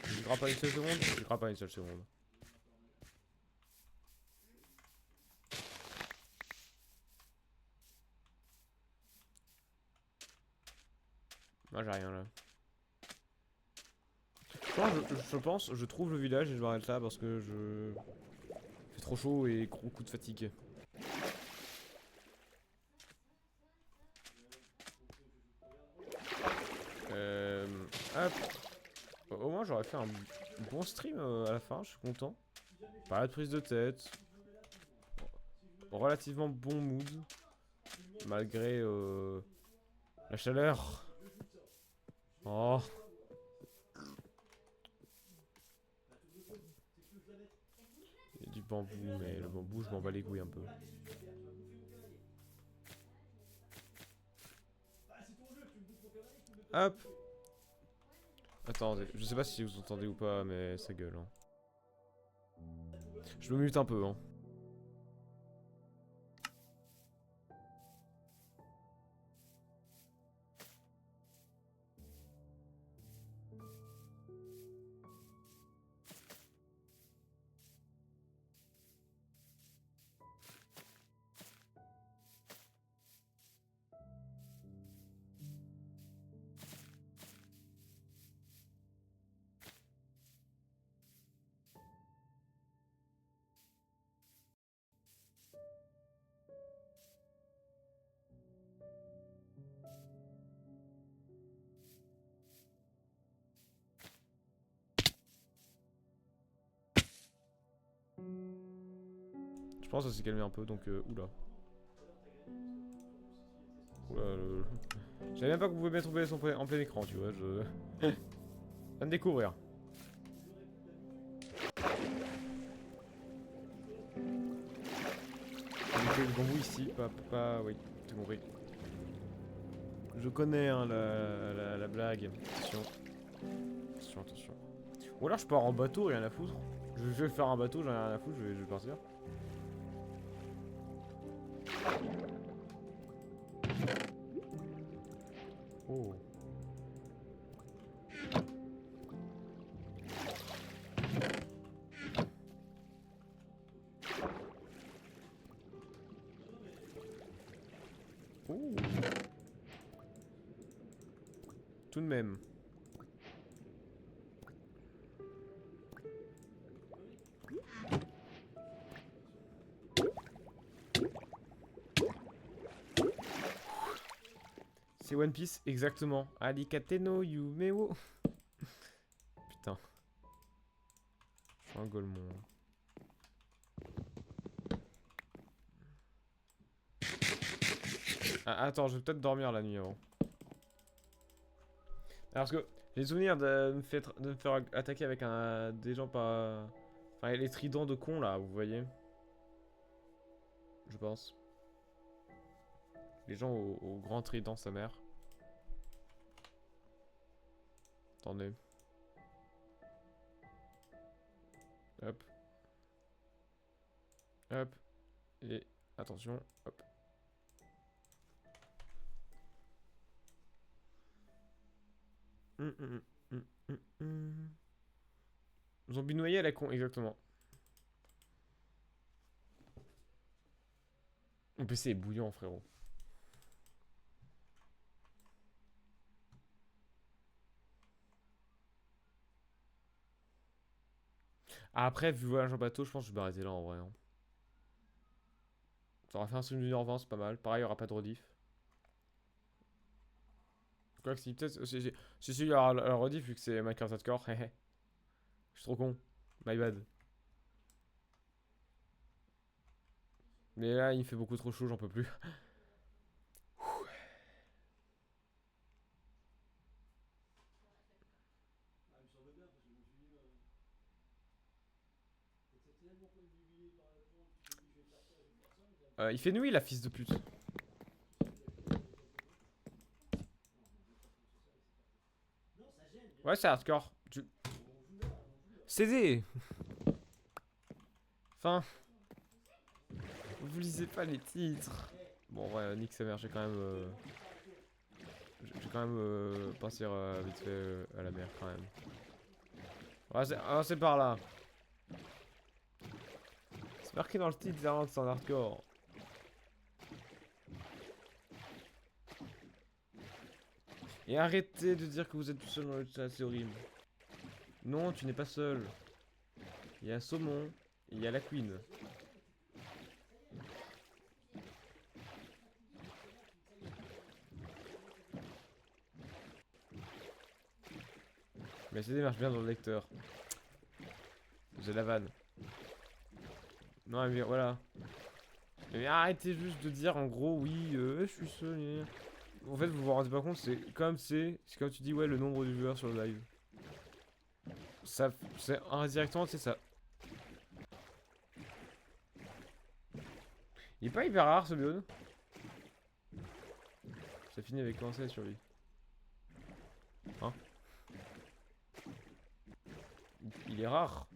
Je crois pas une seule seconde? Je crois pas une seule seconde. Moi j'ai rien là. Je pense, je trouve le village et je m'arrête là parce que je... Il fait trop chaud et gros coup de fatigue. Hop. Au moins j'aurais fait un bon stream à la fin, je suis content. Pas de prise de tête. Relativement bon mood. Malgré la chaleur. Oh. Il y a du bambou, mais le bambou je m'en bats les couilles un peu. Hop. Attendez, je sais pas si vous entendez ou pas, mais ça gueule. Hein. Je me mute un peu. Hein. Je pense que ça s'est calmé un peu, donc oula. Oula, je savais même pas que vous pouvez mettre OBS en plein écran, tu vois, je... viens de découvrir. Le bambou ici, oui, t'as compris. Je connais hein, la blague. Attention. Attention, attention. Ou alors je pars en bateau, rien à foutre. Je vais faire un bateau, j'en ai rien à foutre, je vais partir. Oh. Oh. Tout de même. C'est One Piece, exactement. Alikate no Yumeo. Putain. Je suis un golemon. Ah, attends, je vais peut-être dormir la nuit avant. Alors, parce que j'ai le souvenir de me faire attaquer avec des gens pas... Enfin, les tridents de con là, vous voyez. Je pense. Les gens au grand trident, sa mère. Attendez. Hop. Hop. Et attention. Hop. Zombie noyé à la con, exactement. Mon PC est bouillant, frérot. Après, vu voyage en bateau, je pense que je vais m'arrêter là en vrai. Hein. Ça aura fait un stream d'une heure 20, c'est pas mal. Pareil, il n'y aura pas de rediff. Quoi que si, peut-être. Si, il y aura la rediff vu que c'est Minecraft Hardcore. Je suis trop con. My bad. Mais là, il fait beaucoup trop chaud, j'en peux plus. Il fait nuit, la fils de pute. Ouais, c'est hardcore. CD. Enfin. Vous lisez pas les titres. Bon, ouais, nique sa mère, j'ai quand même... J'ai quand même passé vite fait à la mer quand même. Ouais, c'est par là. C'est marqué dans le titre, que c'est en hardcore. Et arrêtez de dire que vous êtes tout seul dans le chat, c'est horrible. Non, tu n'es pas seul. Il y a Saumon, il y a la Queen. Mais CD marche bien dans le lecteur. J'ai la vanne. Non, mais voilà. Mais arrêtez juste de dire en gros, oui, je suis seul. En fait, vous vous rendez pas compte, c'est comme tu dis, ouais, le nombre de viewers sur le live. Ça, c'est indirectement, c'est ça. Il est pas hyper rare ce biome. Ça finit avec commencer la survie. Hein? Il est rare.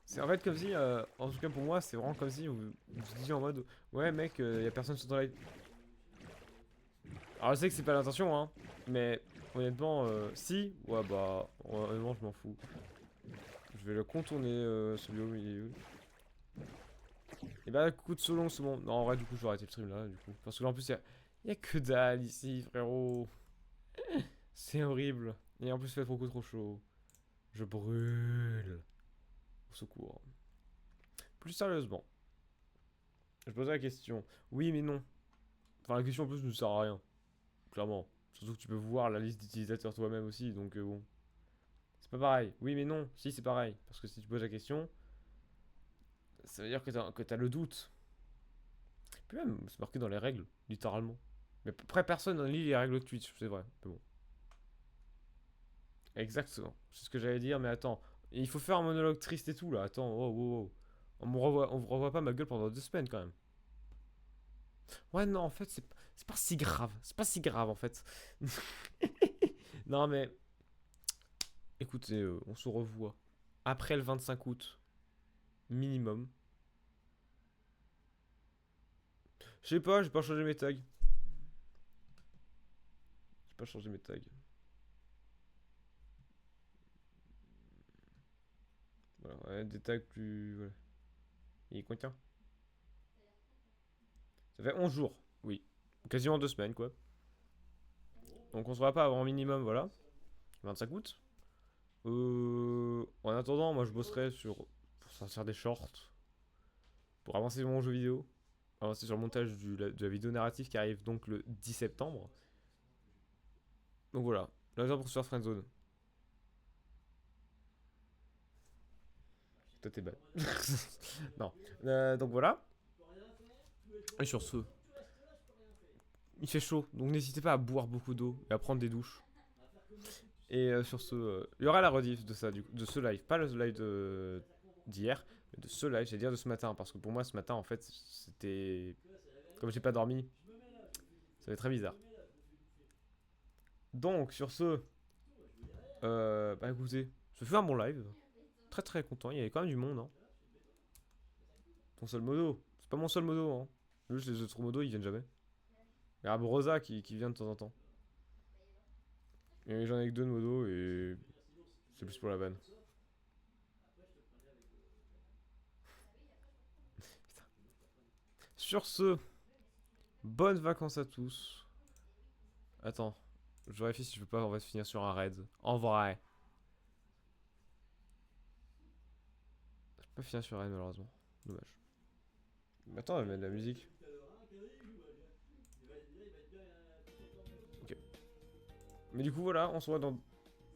C'est en fait comme si, en tout cas pour moi, c'est vraiment comme si vous disiez en mode ouais mec, y a personne sur ton live. Alors je sais que c'est pas l'intention, hein, mais honnêtement, si, ouais bah, honnêtement je m'en fous. Je vais le contourner, ce bio, il est où? Et bah, coup de Solon, c'est bon. Non, en vrai, du coup, je vais arrêter le stream là, du coup. Parce que là, en plus, y a que dalle ici, frérot. C'est horrible. Et en plus, il fait beaucoup trop chaud. Je brûle. Au secours. Plus sérieusement, je posais la question. Oui, mais non. Enfin, la question en plus ne sert à rien. Clairement. Surtout que tu peux voir la liste d'utilisateurs toi-même aussi, donc bon. C'est pas pareil. Oui, mais non. Si, c'est pareil. Parce que si tu poses la question, ça veut dire que t'as le doute. Puis même, c'est marqué dans les règles, littéralement. Mais après, personne ne lit les règles de Twitch, c'est vrai. Mais bon. Exactement. C'est ce que j'allais dire, mais attends. Il faut faire un monologue triste et tout, là. Attends, oh, oh, oh. On me revoit pas ma gueule pendant 2 semaines, quand même. Ouais, non, en fait, c'est pas si grave. C'est pas si grave, en fait. Non, mais... Écoutez, on se revoit. Après le 25 août. Minimum. Je sais pas, j'ai pas changé mes tags. J'ai pas changé mes tags. Voilà, ouais, des tags plus... Voilà. Il est combien? Ça fait 11 jours, oui. Quasiment 2 semaines, quoi. Donc on se voit pas avant minimum, voilà. 25 août. En attendant, moi je bosserai pour sortir des shorts. Pour avancer sur mon jeu vidéo. Avancer sur le montage de la vidéo narrative qui arrive donc le 10 septembre. Donc voilà. La raison pour se faire friendzone. Toi t'es bad. Non. Donc voilà. Et sur ce, il fait chaud. Donc n'hésitez pas à boire beaucoup d'eau et à prendre des douches. Et sur ce, il y aura la rediff de ça, de ce live. Pas le live d'hier, mais de ce live, j'allais dire de ce matin. Parce que pour moi, ce matin, en fait, c'était. Comme j'ai pas dormi, ça va être très bizarre. Donc, sur ce, bah écoutez, ce fut un bon live. Très très content, il y avait quand même du monde. Hein. Ton seul modo, c'est pas mon seul modo. Hein. Juste les autres modos, ils viennent jamais. Il y a Brosa qui vient de temps en temps. Et j'en ai que 2 de modo et c'est plus pour la vanne. Sur ce, bonnes vacances à tous. Attends, je vérifie si je veux pas, on va se finir sur un raid. En vrai. Je peux pas finir sur un raid malheureusement. Dommage. Mais attends, elle met de la musique. Ok. Mais du coup, voilà, on se voit dans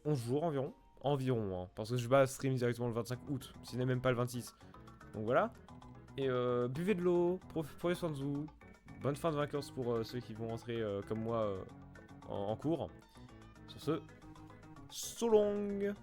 11 jours environ. Environ, hein, parce que je vais pas stream directement le 25 août, si n'est même pas le 26. Donc voilà. Et buvez de l'eau, prenez soin de vous. Bonne fin de vacances pour ceux qui vont rentrer comme moi en cours. Sur ce, so long.